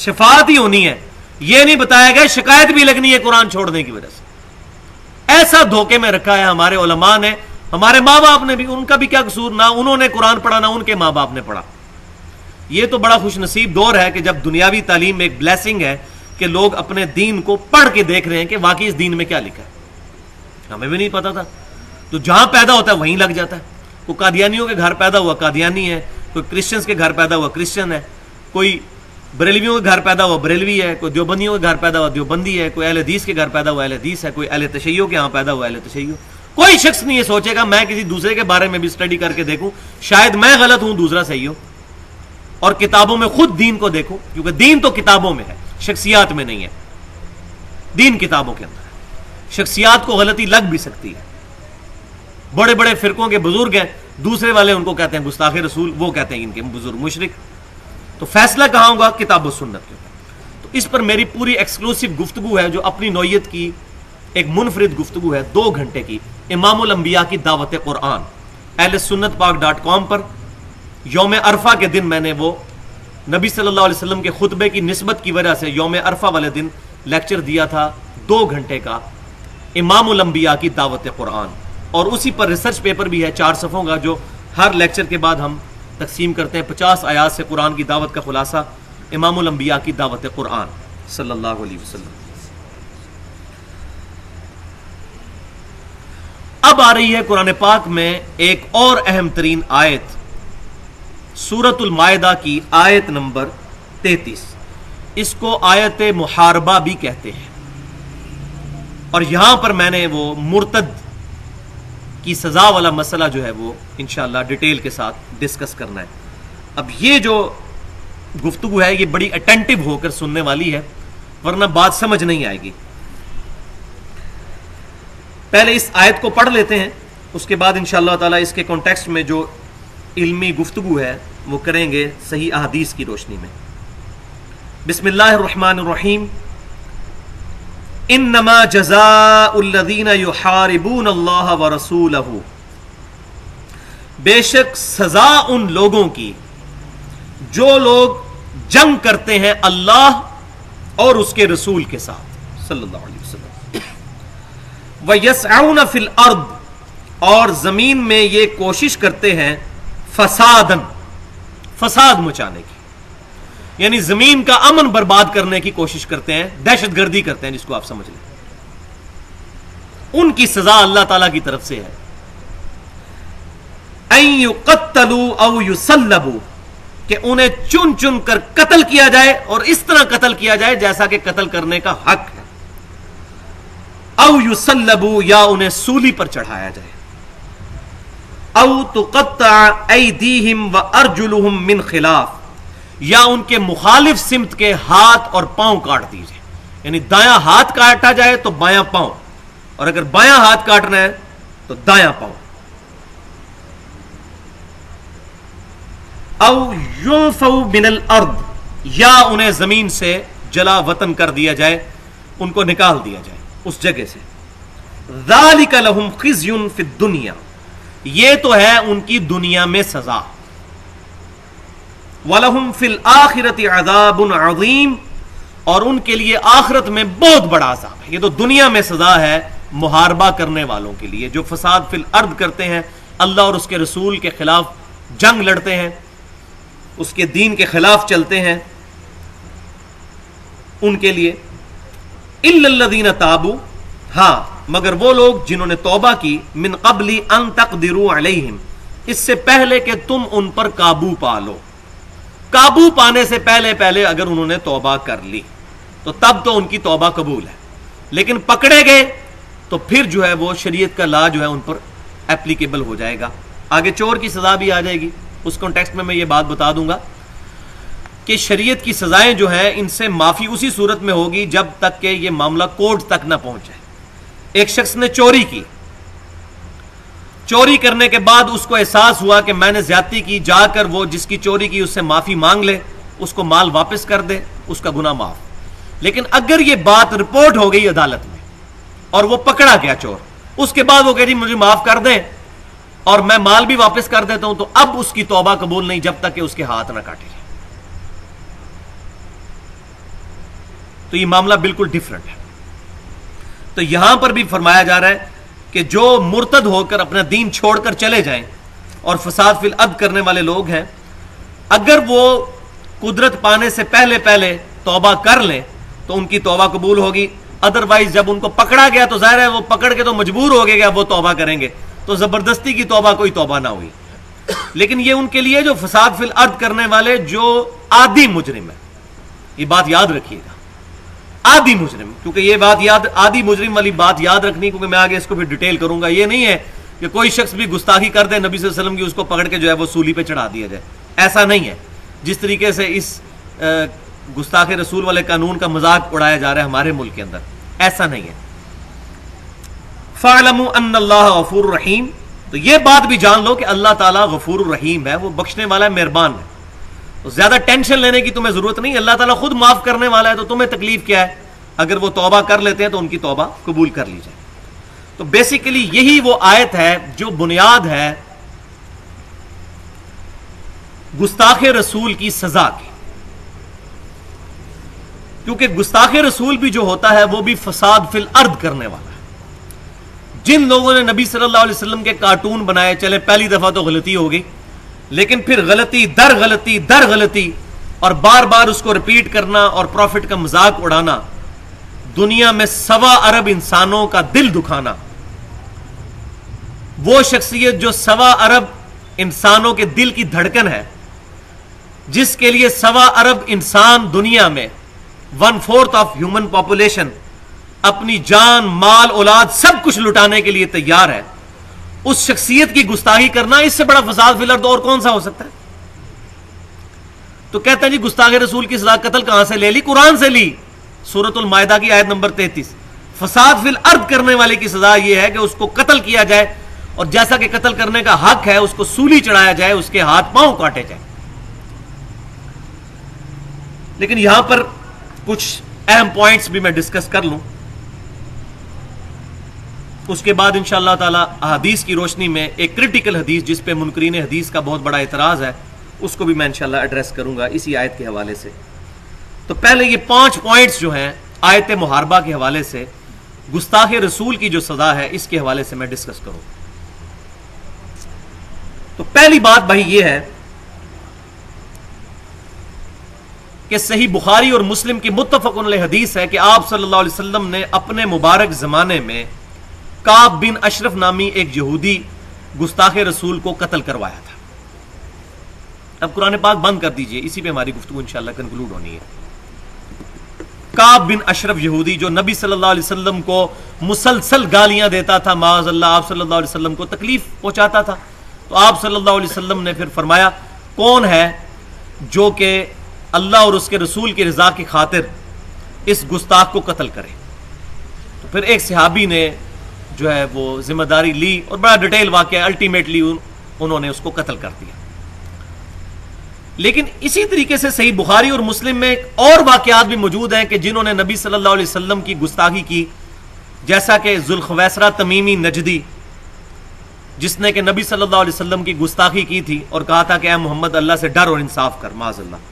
S1: شفاعت ہی ہونی ہے، یہ نہیں بتایا گیا شکایت بھی لگنی ہے قرآن چھوڑنے کی وجہ سے. ایسا دھوکے میں رکھا ہے ہمارے علماء نے، ہمارے ماں باپ نے بھی، ان کا بھی کیا قصور، نہ انہوں نے قرآن پڑھا نہ ان کے ماں باپ نے پڑھا. یہ تو بڑا خوش نصیب دور ہے کہ جب دنیاوی تعلیم ایک بلیسنگ ہے کہ لوگ اپنے دین کو پڑھ کے دیکھ رہے ہیں کہ واقعی اس دین میں کیا لکھا ہے. ہمیں بھی نہیں پتا تھا، تو جہاں پیدا ہوتا ہے وہیں لگ جاتا ہے. کوئی قادیانیوں کے گھر پیدا ہوا قادیانی ہے، کوئی کرسچنز کے گھر پیدا ہوا کرسچن ہے، کوئی بریلویوں کے گھر پیدا ہوا بریلوی ہے، کوئی دیوبندیوں کے گھر پیدا ہوا دیوبندی ہے، کوئی اہل حدیث کے گھر پیدا ہوا اہل حدیث ہے، کوئی اہل تشیع کے ہاں پیدا ہوا اہل تشیع. کوئی شخص نہیں یہ سوچے گا میں کسی دوسرے کے بارے میں بھی اسٹڈی کر کے دیکھوں، شاید میں غلط ہوں دوسرا صحیح ہو، اور کتابوں میں خود دین کو دیکھوں، کیونکہ دین تو کتابوں میں ہے، شخصیات میں نہیں ہے. دین کتابوں کے اندر ہے، شخصیات کو غلطی لگ بھی سکتی ہے. بڑے بڑے فرقوں کے بزرگ ہیں، دوسرے والے ان کو کہتے ہیں گستاخ رسول، وہ کہتے ہیں ان کے بزرگ مشرک. تو فیصلہ کہاں ہوگا؟ کتاب و سنت کے اوپر. تو اس پر میری پوری ایکسکلوسیو گفتگو ہے جو اپنی نوعیت کی ایک منفرد گفتگو ہے 2 گھنٹے کی، امام الانبیاء کی دعوت قرآن. اہل سنت پاک.com پر یوم عرفہ کے دن میں نے وہ نبی صلی اللہ علیہ وسلم کے خطبے کی نسبت کی وجہ سے یوم عرفہ والے دن لیکچر دیا تھا 2 گھنٹے کا، امام الانبیاء کی دعوت قرآن. اور اسی پر ریسرچ پیپر بھی ہے 4 صفحوں کا، جو ہر لیکچر کے بعد ہم تقسیم کرتے ہیں. 50 آیات سے قرآن کی دعوت کا خلاصہ، امام الانبیاء کی دعوت قرآن صلی اللہ علیہ وسلم. اب آ رہی ہے قرآن پاک میں ایک اور اہم ترین آیت، سورۃ المائدہ کی آیت نمبر 33. اس کو آیت محاربہ بھی کہتے ہیں. اور یہاں پر میں نے وہ مرتد کی سزا والا مسئلہ جو ہے وہ انشاءاللہ ڈیٹیل کے ساتھ ڈسکس کرنا ہے. اب یہ جو گفتگو ہے یہ بڑی اٹینٹو ہو کر سننے والی ہے، ورنہ بات سمجھ نہیں آئے گی. پہلے اس آیت کو پڑھ لیتے ہیں، اس کے بعد انشاءاللہ تعالی اس کے کانٹیکسٹ میں جو علمی گفتگو ہے وہ کریں گے صحیح احادیث کی روشنی میں. بسم اللہ الرحمن الرحیم. انما جزاء الذین یحاربون اللہ ورسولہ، بے شک سزا ان لوگوں کی جو لوگ جنگ کرتے ہیں اللہ اور اس کے رسول کے ساتھ صلی اللہ علیہ وسلم. وَيَسْعَوْنَ فِي الْأَرْضِ، اور زمین میں یہ کوشش کرتے ہیں فسادن، فساد مچانے کی، یعنی زمین کا امن برباد کرنے کی کوشش کرتے ہیں، دہشت گردی کرتے ہیں، جس کو آپ سمجھ لیں. ان کی سزا اللہ تعالی کی طرف سے ہے. اَن يُقَتَّلُوا أَوْ يُسَلَّبُوا، کہ انہیں چن چن کر قتل کیا جائے، اور اس طرح قتل کیا جائے جیسا کہ قتل کرنے کا حق ہے. او یسلبوا، یا انہیں سولی پر چڑھایا جائے. او تقطع ایدیہم وارجلہم من خلاف، یا ان کے مخالف سمت کے ہاتھ اور پاؤں کاٹ دیجئے، یعنی دایاں ہاتھ کاٹا جائے تو بایاں پاؤں، اور اگر بایاں ہاتھ کاٹنا ہے تو دایاں پاؤں. او ینفوا من الارض، یا انہیں زمین سے جلا وطن کر دیا جائے، ان کو نکال دیا جائے اس جگہ سے. ذالک لہم خزی فی الدنیا، یہ تو ہے ان کی دنیا میں سزا. وَلَهُمْ فِي الْآخِرَةِ عَذَابٌ عَظِيمٌ، اور ان کے لیے آخرت میں بہت بڑا عذاب ہے. یہ تو دنیا میں سزا ہے محاربہ کرنے والوں کے لیے، جو فساد فی الارض کرتے ہیں، اللہ اور اس کے رسول کے خلاف جنگ لڑتے ہیں، اس کے دین کے خلاف چلتے ہیں، ان کے لیے. إِلَّا الَّذِينَ تَابُوا، ہاں مگر وہ لوگ جنہوں نے توبہ کی، من قبل ان تقدروا علیہم، اس سے پہلے کہ تم ان پر قابو پا لو. قابو پانے سے پہلے پہلے اگر انہوں نے توبہ کر لی تو تب تو ان کی توبہ قبول ہے. لیکن پکڑے گئے تو پھر جو ہے وہ شریعت کا لا جو ہے ان پر اپلیکیبل ہو جائے گا. آگے چور کی سزا بھی آ جائے گی. اس کانٹیکسٹ میں یہ بات بتا دوں گا کہ شریعت کی سزائیں جو ہیں ان سے معافی اسی صورت میں ہوگی جب تک کہ یہ معاملہ کورٹ تک نہ پہنچ جائے. ایک شخص نے چوری کی، چوری کرنے کے بعد اس کو احساس ہوا کہ میں نے زیادتی کی، جا کر وہ جس کی چوری کی اس سے معافی مانگ لے، اس کو مال واپس کر دے، اس کا گناہ معاف. لیکن اگر یہ بات رپورٹ ہو گئی عدالت میں اور وہ پکڑا گیا چور، اس کے بعد وہ کہہ رہی مجھے معاف کر دیں اور میں مال بھی واپس کر دیتا ہوں، تو اب اس کی توبہ قبول نہیں جب تک کہ اس کے ہاتھ نہ کاٹے جائیں. تو یہ معاملہ بالکل ڈیفرنٹ ہے. تو یہاں پر بھی فرمایا جا رہا ہے کہ جو مرتد ہو کر اپنا دین چھوڑ کر چلے جائیں اور فساد فی الارض کرنے والے لوگ ہیں، اگر وہ قدرت پانے سے پہلے توبہ کر لیں تو ان کی توبہ قبول ہوگی. ادروائز جب ان کو پکڑا گیا تو ظاہر ہے وہ پکڑ کے تو مجبور ہو گئے کہ اب وہ توبہ کریں گے، تو زبردستی کی توبہ کوئی توبہ نہ ہوئی. لیکن یہ ان کے لیے جو فساد فی الارض کرنے والے جو عادی مجرم ہے، یہ بات یاد رکھیے گا، عادی مجرم، کیونکہ یہ بات عادی مجرم والی بات یاد رکھنی، کیونکہ میں آگے اس کو پھر ڈیٹیل کروں گا. یہ نہیں ہے کہ کوئی شخص بھی گستاخی کر دے نبی صلی اللہ علیہ وسلم کی، اس کو پکڑ کے جو ہے وہ سولی پہ چڑھا دیا جائے. ایسا نہیں ہے جس طریقے سے اس گستاخ رسول والے قانون کا مذاق اڑایا جا رہا ہے ہمارے ملک کے اندر، ایسا نہیں ہے. فَاعْلَمُوا أَنَّ اللَّهَ غَفُورٌ رَحِيمٌ. تو یہ بات بھی جان لو کہ اللہ تعالیٰ غفور الرحیم ہے، وہ بخشنے والا ہے، مہربان ہے. تو زیادہ ٹینشن لینے کی تمہیں ضرورت نہیں، اللہ تعالیٰ خود معاف کرنے والا ہے، تو تمہیں تکلیف کیا ہے؟ اگر وہ توبہ کر لیتے ہیں تو ان کی توبہ قبول کر لی جائے. تو بیسیکلی یہی وہ آیت ہے جو بنیاد ہے گستاخ رسول کی سزا کی. کیونکہ گستاخ رسول بھی جو ہوتا ہے وہ بھی فساد فی الارض کرنے والا ہے. جن لوگوں نے نبی صلی اللہ علیہ وسلم کے کارٹون بنائے، چلے پہلی دفعہ تو غلطی ہو گئی، لیکن پھر غلطی در غلطی در غلطی اور بار بار اس کو ریپیٹ کرنا اور پروفٹ کا مذاق اڑانا، دنیا میں 1.25 ارب انسانوں کا دل دکھانا، وہ شخصیت جو 1.25 ارب انسانوں کے دل کی دھڑکن ہے، جس کے لیے 1.25 ارب انسان دنیا میں 1/4 آف ہیومن پاپولیشن اپنی جان مال اولاد سب کچھ لٹانے کے لیے تیار ہے، اس شخصیت کی گستاخی کرنا اس سے بڑا فساد فی الارض اور کون سا ہو سکتا ہے؟ تو کہتے ہیں جی گستاخ رسول کی سزا قتل کہاں سے لے لی؟ قرآن سے لی. سورۃ المائدہ کی آیت نمبر 33. فساد فی الارض کرنے والے کی سزا یہ ہے کہ اس کو قتل کیا جائے، اور جیسا کہ قتل کرنے کا حق ہے اس کو سولی چڑھایا جائے، اس کے ہاتھ پاؤں کاٹے جائیں. لیکن یہاں پر کچھ اہم پوائنٹس بھی میں ڈسکس کر لوں، اس کے بعد انشاءاللہ تعالی احادیث کی روشنی میں ایک کریٹیکل حدیث جس پہ منکرین حدیث کا بہت بڑا اعتراض ہے، اس کو بھی میں انشاءاللہ ایڈریس کروں گا اسی آیت کے حوالے سے. تو پہلے یہ 5 پوائنٹس جو ہیں آیت محاربہ کے حوالے سے، گستاخ رسول کی جو سزا ہے اس کے حوالے سے میں ڈسکس کروں. تو پہلی بات بھائی یہ ہے کہ صحیح بخاری اور مسلم کی متفق علیہ حدیث ہے کہ آپ صلی اللہ علیہ وسلم نے اپنے مبارک زمانے میں کعب بن اشرف نامی ایک یہودی گستاخ رسول کو قتل کروایا تھا. اب قرآن پاک بند کر دیجئے، اسی پہ ہماری گفتگو انشاءاللہ کنکلوڈ ہونی ہے. کعب بن اشرف یہودی جو نبی صلی اللہ علیہ وسلم کو مسلسل گالیاں دیتا تھا، معاذ اللہ آپ صلی اللہ علیہ وسلم کو تکلیف پہنچاتا تھا، تو آپ صلی اللہ علیہ وسلم نے پھر فرمایا کون ہے جو کہ اللہ اور اس کے رسول کی رضا کی خاطر اس گستاخ کو قتل کرے. تو پھر ایک صحابی نے جو ہے وہ ذمہ داری لی اور بڑا ڈیٹیل واقعہ، الٹیمیٹلی انہوں نے اس کو قتل کر دیا. لیکن اسی طریقے سے صحیح بخاری اور مسلم میں اور واقعات بھی موجود ہیں کہ جنہوں نے نبی صلی اللہ علیہ وسلم کی گستاخی کی، جیسا کہ ذوالخویسرہ تمیمی نجدی، جس نے کہ نبی صلی اللہ علیہ وسلم کی گستاخی کی تھی اور کہا تھا کہ اے محمد اللہ سے ڈر اور انصاف کر، معاذ اللہ.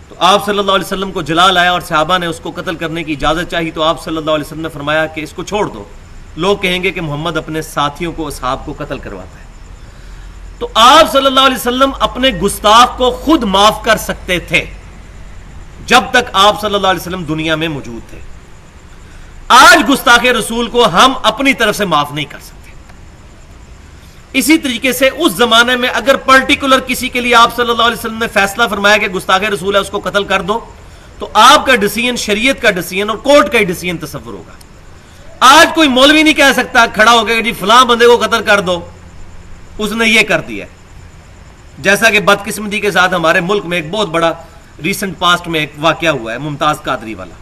S1: تو آپ صلی اللہ علیہ وسلم کو جلال آیا اور صحابہ نے اس کو قتل کرنے کی اجازت چاہی، تو آپ صلی اللہ علیہ وسلم نے فرمایا کہ اس کو چھوڑ دو، لوگ کہیں گے کہ محمد اپنے ساتھیوں کو اصحاب کو قتل کرواتا ہے. تو آپ صلی اللہ علیہ وسلم اپنے گستاخ کو خود معاف کر سکتے تھے جب تک آپ صلی اللہ علیہ وسلم دنیا میں موجود تھے. آج گستاخ رسول کو ہم اپنی طرف سے معاف نہیں کر سکتے. اسی طریقے سے اس زمانے میں اگر پرٹیکولر کسی کے لیے آپ صلی اللہ علیہ وسلم نے فیصلہ فرمایا کہ گستاخ رسول ہے اس کو قتل کر دو، تو آپ کا ڈیسیژن شریعت کا ڈیسیژن اور کورٹ کا ہی ڈیسیژن تصور ہوگا. آج کوئی مولوی نہیں کہہ سکتا کھڑا ہو کے جی فلاں بندے کو قتل کر دو، اس نے یہ کر دیا. جیسا کہ بدقسمتی کے ساتھ ہمارے ملک میں ایک بہت بڑا ریسنٹ پاسٹ میں ایک واقعہ ہوا ہے، ممتاز قادری والا.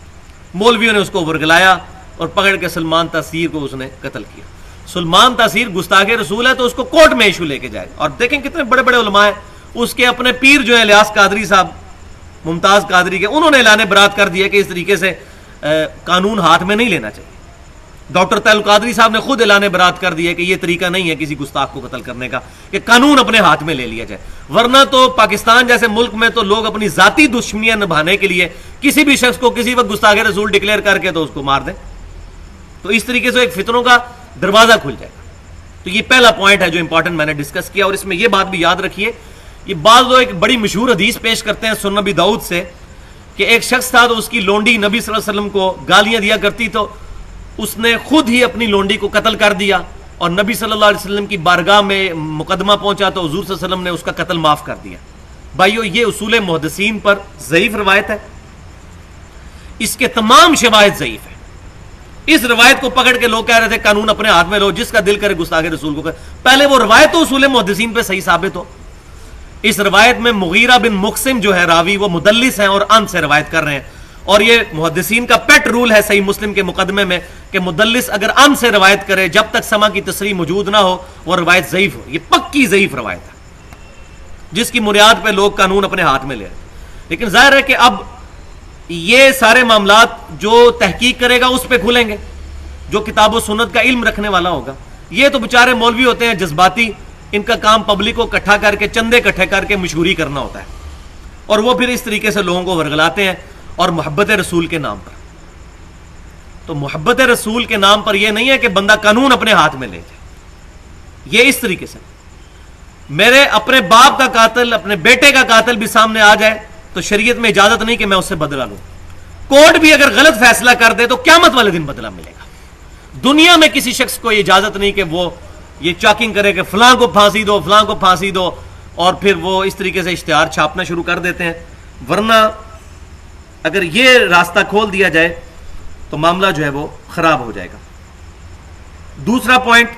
S1: مولویوں نے اس کو ورگلایا اور پکڑ کے سلمان تاثیر کو اس نے قتل کیا. سلمان تاثیر گستاخ رسول ہے تو اس کو کورٹ میں ایشو لے کے جائے. اور دیکھیں کتنے بڑے بڑے علماء ہیں، اس کے اپنے پیر جو ہیں الیاس قادری صاحب، ممتاز قادری کے، انہوں نے اعلان برات کر دیا کہ اس طریقے سے قانون ہاتھ میں نہیں لینا چاہیے. ڈاکٹر طاہر القادری صاحب نے خود اعلان برات کر دیا کہ یہ طریقہ نہیں ہے کسی گستاخ کو قتل کرنے کا، کہ قانون اپنے ہاتھ میں لے لیا جائے. ورنہ تو پاکستان جیسے ملک میں تو لوگ اپنی ذاتی دشمنیاں نبھانے کے لیے کسی بھی شخص کو کسی وقت گستاخ رسول ڈکلیئر کر کے تو اس کو مار دیں. تو اس طریقے سے ایک فتنوں کا دروازہ کھل جائے گا. تو یہ پہلا پوائنٹ ہے جو امپورٹنٹ میں نے ڈسکس کیا. اور اس میں یہ بات بھی یاد رکھیے، یہ بعض لوگ ایک بڑی مشہور حدیث پیش کرتے ہیں سنن نبی داؤد سے کہ ایک شخص تھا تو اس کی لونڈی نبی صلی اللہ علیہ وسلم کو گالیاں دیا کرتی، تو اس نے خود ہی اپنی لونڈی کو قتل کر دیا اور نبی صلی اللہ علیہ وسلم کی بارگاہ میں مقدمہ پہنچا تو حضور صلی اللہ علیہ وسلم نے اس کا قتل معاف کر دیا. بھائیو یہ اصول محدثین پر ضعیف روایت ہے، اس کے تمام شواہد ضعیف ہیں. اس روایت کو پکڑ کے لوگ کہہ رہے تھے قانون اپنے ہاتھ میں لو، جس کا دل کرے گستاخ رسول کو کرے. پہلے وہ روایت تو اصول محدثین پہ صحیح ثابت ہو. اس روایت میں مغیرہ بن مقسم جو ہے راوی، وہ مدلس ہیں اور ان سے روایت کر رہے ہیں. اور یہ محدثین کا پیٹ رول ہے صحیح مسلم کے مقدمے میں کہ مدلس اگر ان سے روایت کرے جب تک سما کی تصریح موجود نہ ہو وہ روایت ضعیف ہو. یہ پکی ضعیف روایت ہے جس کی بنیاد پہ لوگ قانون اپنے ہاتھ میں لے رہے ہیں. لیکن ظاہر ہے کہ اب یہ سارے معاملات جو تحقیق کرے گا اس پہ کھلیں گے، جو کتاب و سنت کا علم رکھنے والا ہوگا. یہ تو بیچارے مولوی ہوتے ہیں جذباتی، ان کا کام پبلک کو اکٹھا کر کے چندے اکٹھے کر کے مشہوری کرنا ہوتا ہے، اور وہ پھر اس طریقے سے لوگوں کو ورگلاتے ہیں اور محبت رسول کے نام پر. تو محبت رسول کے نام پر یہ نہیں ہے کہ بندہ قانون اپنے ہاتھ میں لے جائے. یہ اس طریقے سے میرے اپنے باپ کا قاتل، اپنے بیٹے کا قاتل بھی سامنے آ جائے تو شریعت میں اجازت نہیں کہ میں اس سے بدلہ لوں. کورٹ بھی اگر غلط فیصلہ کر دے تو قیامت والے دن بدلہ ملے گا. دنیا میں کسی شخص کو یہ اجازت نہیں کہ وہ یہ چاکنگ کرے کہ فلاں کو پھانسی دو، فلاں کو پھانسی دو، اور پھر وہ اس طریقے سے اشتہار چھاپنا شروع کر دیتے ہیں. ورنہ اگر یہ راستہ کھول دیا جائے تو معاملہ جو ہے وہ خراب ہو جائے گا. دوسرا پوائنٹ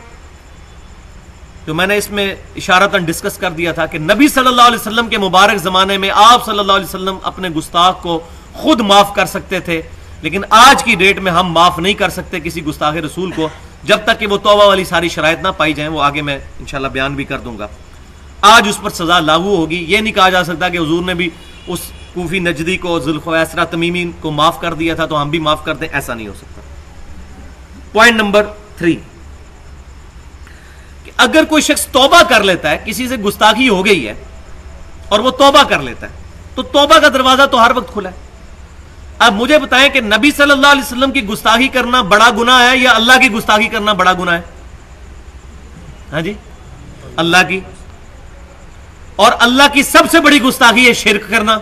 S1: جو میں نے اس میں اشارتاً ڈسکس کر دیا تھا کہ نبی صلی اللہ علیہ وسلم کے مبارک زمانے میں آپ صلی اللہ علیہ وسلم اپنے گستاخ کو خود معاف کر سکتے تھے، لیکن آج کی ڈیٹ میں ہم معاف نہیں کر سکتے کسی گستاخ رسول کو جب تک کہ وہ توبہ والی ساری شرائط نہ پائی جائیں. وہ آگے میں انشاءاللہ بیان بھی کر دوں گا. آج اس پر سزا لاگو ہوگی. یہ نہیں کہا جا سکتا کہ حضور نے بھی اس کوفی نجدی کو، ذوالخویسرہ تمیمی کو معاف کر دیا تھا تو ہم بھی معاف کر دیں، ایسا نہیں ہو سکتا. پوائنٹ نمبر 3 کہ اگر کوئی شخص توبہ کر لیتا ہے، کسی سے گستاخی ہو گئی ہے اور وہ توبہ کر لیتا ہے تو توبہ کا دروازہ تو ہر وقت کھلا ہے. اب مجھے بتائیں کہ نبی صلی اللہ علیہ وسلم کی گستاخی کرنا بڑا گناہ ہے یا اللہ کی گستاخی کرنا بڑا گناہ ہے؟ ہاں جی، اللہ کی. اور اللہ کی سب سے بڑی گستاخی ہے شرک کرنا،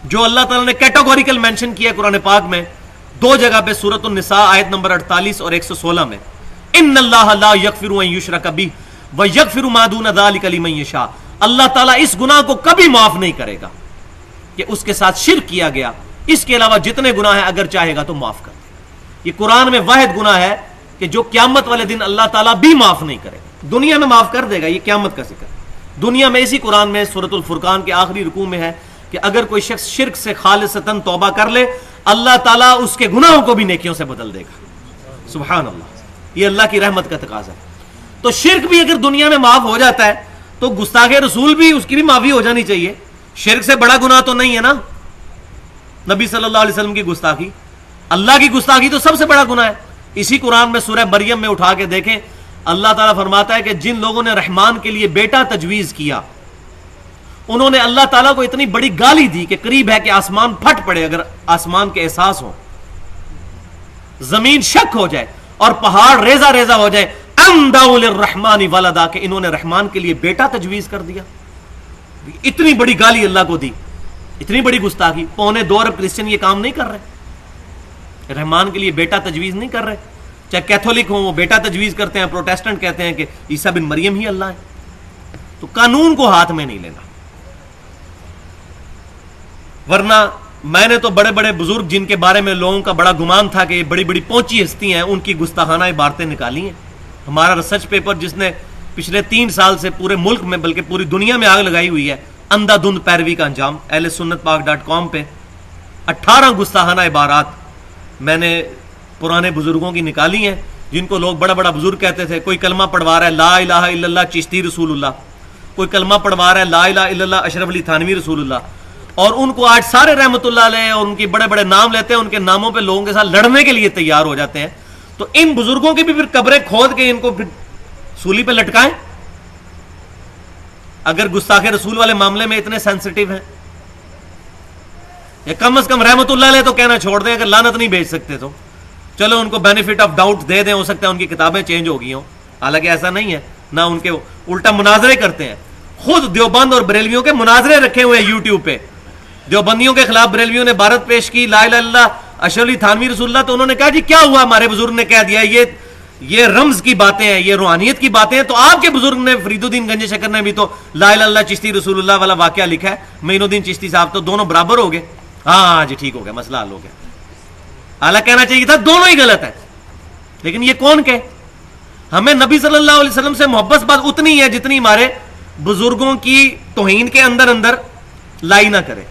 S1: جو اللہ تعالیٰ نے کیٹاگوریکل مینشن کیا قرآن پاک میں 2 جگہ پہ، سورۃ النساء آیت نمبر 48 اور 116 میں. ان اللہ لا یغفر ان یشرک بہ ویغفر ما دون ذلک لمن یشاء. اللہ تعالیٰ اس گناہ کو کبھی معاف نہیں کرے گا کہ اس کے ساتھ شرک کیا گیا، اس کے علاوہ جتنے گناہ ہیں اگر چاہے گا تو معاف کر دے. یہ قرآن میں واحد گناہ ہے کہ جو قیامت والے دن اللہ تعالیٰ بھی معاف نہیں کرے گا. دنیا میں معاف کر دے گا، یہ قیامت کا ذکر. دنیا میں اسی قرآن میں سورۃ الفرقان کے آخری رکوع میں ہے کہ اگر کوئی شخص شرک سے خالصتاً توبہ کر لے اللہ تعالیٰ اس کے گناہوں کو بھی نیکیوں سے بدل دے گا. سبحان اللہ، یہ اللہ کی رحمت کا تقاضا ہے. تو شرک بھی اگر دنیا میں معاف ہو جاتا ہے تو گستاخ رسول بھی اس کی بھی معافی ہو جانی چاہیے. شرک سے بڑا گناہ تو نہیں ہے نا نبی صلی اللہ علیہ وسلم کی گستاخی. اللہ کی گستاخی تو سب سے بڑا گناہ ہے. اسی قرآن میں سورہ مریم میں اٹھا کے دیکھیں، اللہ تعالیٰ فرماتا ہے کہ جن لوگوں نے رحمان کے لیے بیٹا تجویز کیا انہوں نے اللہ تعالیٰ کو اتنی بڑی گالی دی کہ قریب ہے کہ آسمان پھٹ پڑے اگر آسمان کے احساس ہو، زمین شک ہو جائے اور پہاڑ ریزہ ریزہ ہو جائے. ان دعوا للرحمن ولدا، کہ انہوں نے رحمان کے لیے بیٹا تجویز کر دیا. اتنی بڑی گالی اللہ کو دی، اتنی بڑی گستاخی. 2.25 ارب کرسچن یہ کام نہیں کر رہے، رحمان کے لیے بیٹا تجویز نہیں کر رہے. چاہے کیتھولک ہوں وہ بیٹا تجویز کرتے ہیں، پروٹیسٹنٹ کہتے ہیں کہ عیسیٰ بن مریم ہی اللہ ہے. تو قانون کو ہاتھ میں نہیں لینا، ورنہ میں نے تو بڑے بڑے بزرگ جن کے بارے میں لوگوں کا بڑا گمان تھا کہ یہ بڑی بڑی پہنچی ہستی ہیں، ان کی گستاخانہ عبارتیں نکالی ہیں. ہمارا ریسرچ پیپر جس نے پچھلے 3 سال سے پورے ملک میں بلکہ پوری دنیا میں آگ لگائی ہوئی ہے، اندھا دھند پیروی کا انجام، اہل سنت پاک .com پہ 18 گستاخانہ عبارات میں نے پرانے بزرگوں کی نکالی ہیں، جن کو لوگ بڑا بڑا بزرگ کہتے تھے. کوئی کلمہ پڑھوا رہا ہے لا الہ الا اللہ چشتی رسول اللہ، کوئی کلمہ پڑھوا رہا ہے لا الہ الا اللہ اشرف علی تھانوی رسول اللہ، اور ان کو آج سارے رحمت اللہ علیہ اور ان کے بڑے بڑے نام لیتے ہیں، ان کے ناموں پہ لوگوں کے ساتھ لڑنے کے لیے تیار ہو جاتے ہیں. تو ان بزرگوں کی بھی پھر قبریں کھود کے ان کو پھر سولی پہ لٹکائیں اگر گستاخ رسول والے معاملے میں اتنے سینسٹیو ہیں. یا کم از کم رحمت اللہ علیہ تو کہنا چھوڑ دیں، اگر لعنت نہیں بھیج سکتے تو چلو ان کو بینیفٹ آف ڈاؤٹ دے دیں، ہو سکتا ہے ان کی کتابیں چینج ہو گئی ہوں، حالانکہ ایسا نہیں ہے. نہ ان کے الٹا مناظرے کرتے ہیں، خود دیوبند اور بریلویوں کے مناظرے رکھے ہوئے ہیں یوٹیوب پہ. دیوبندیوں کے خلاف بریلویوں نے عبارت پیش کی لا الہ الا اللہ اشرف علی تھانوی رسول اللہ، تو انہوں نے کہا جی کیا ہوا، ہمارے بزرگ نے کہہ دیا یہ رمز کی باتیں ہیں، یہ روحانیت کی باتیں ہیں. تو آپ کے بزرگ نے فرید الدین گنج شکر نے بھی تو لا الہ الا اللہ چشتی رسول اللہ والا واقعہ لکھا ہے، معین الدین چشتی صاحب، تو دونوں برابر ہو گئے. ہاں جی ٹھیک ہو گیا، مسئلہ حل ہو گیا. اعلیٰ کہنا چاہیے تھا دونوں ہی غلط ہے. لیکن یہ کون کہ ہمیں نبی صلی اللہ علیہ وسلم سے محبت بات اتنی ہے جتنی ہمارے بزرگوں کی توہین کے اندر اندر لائی نہ کرے.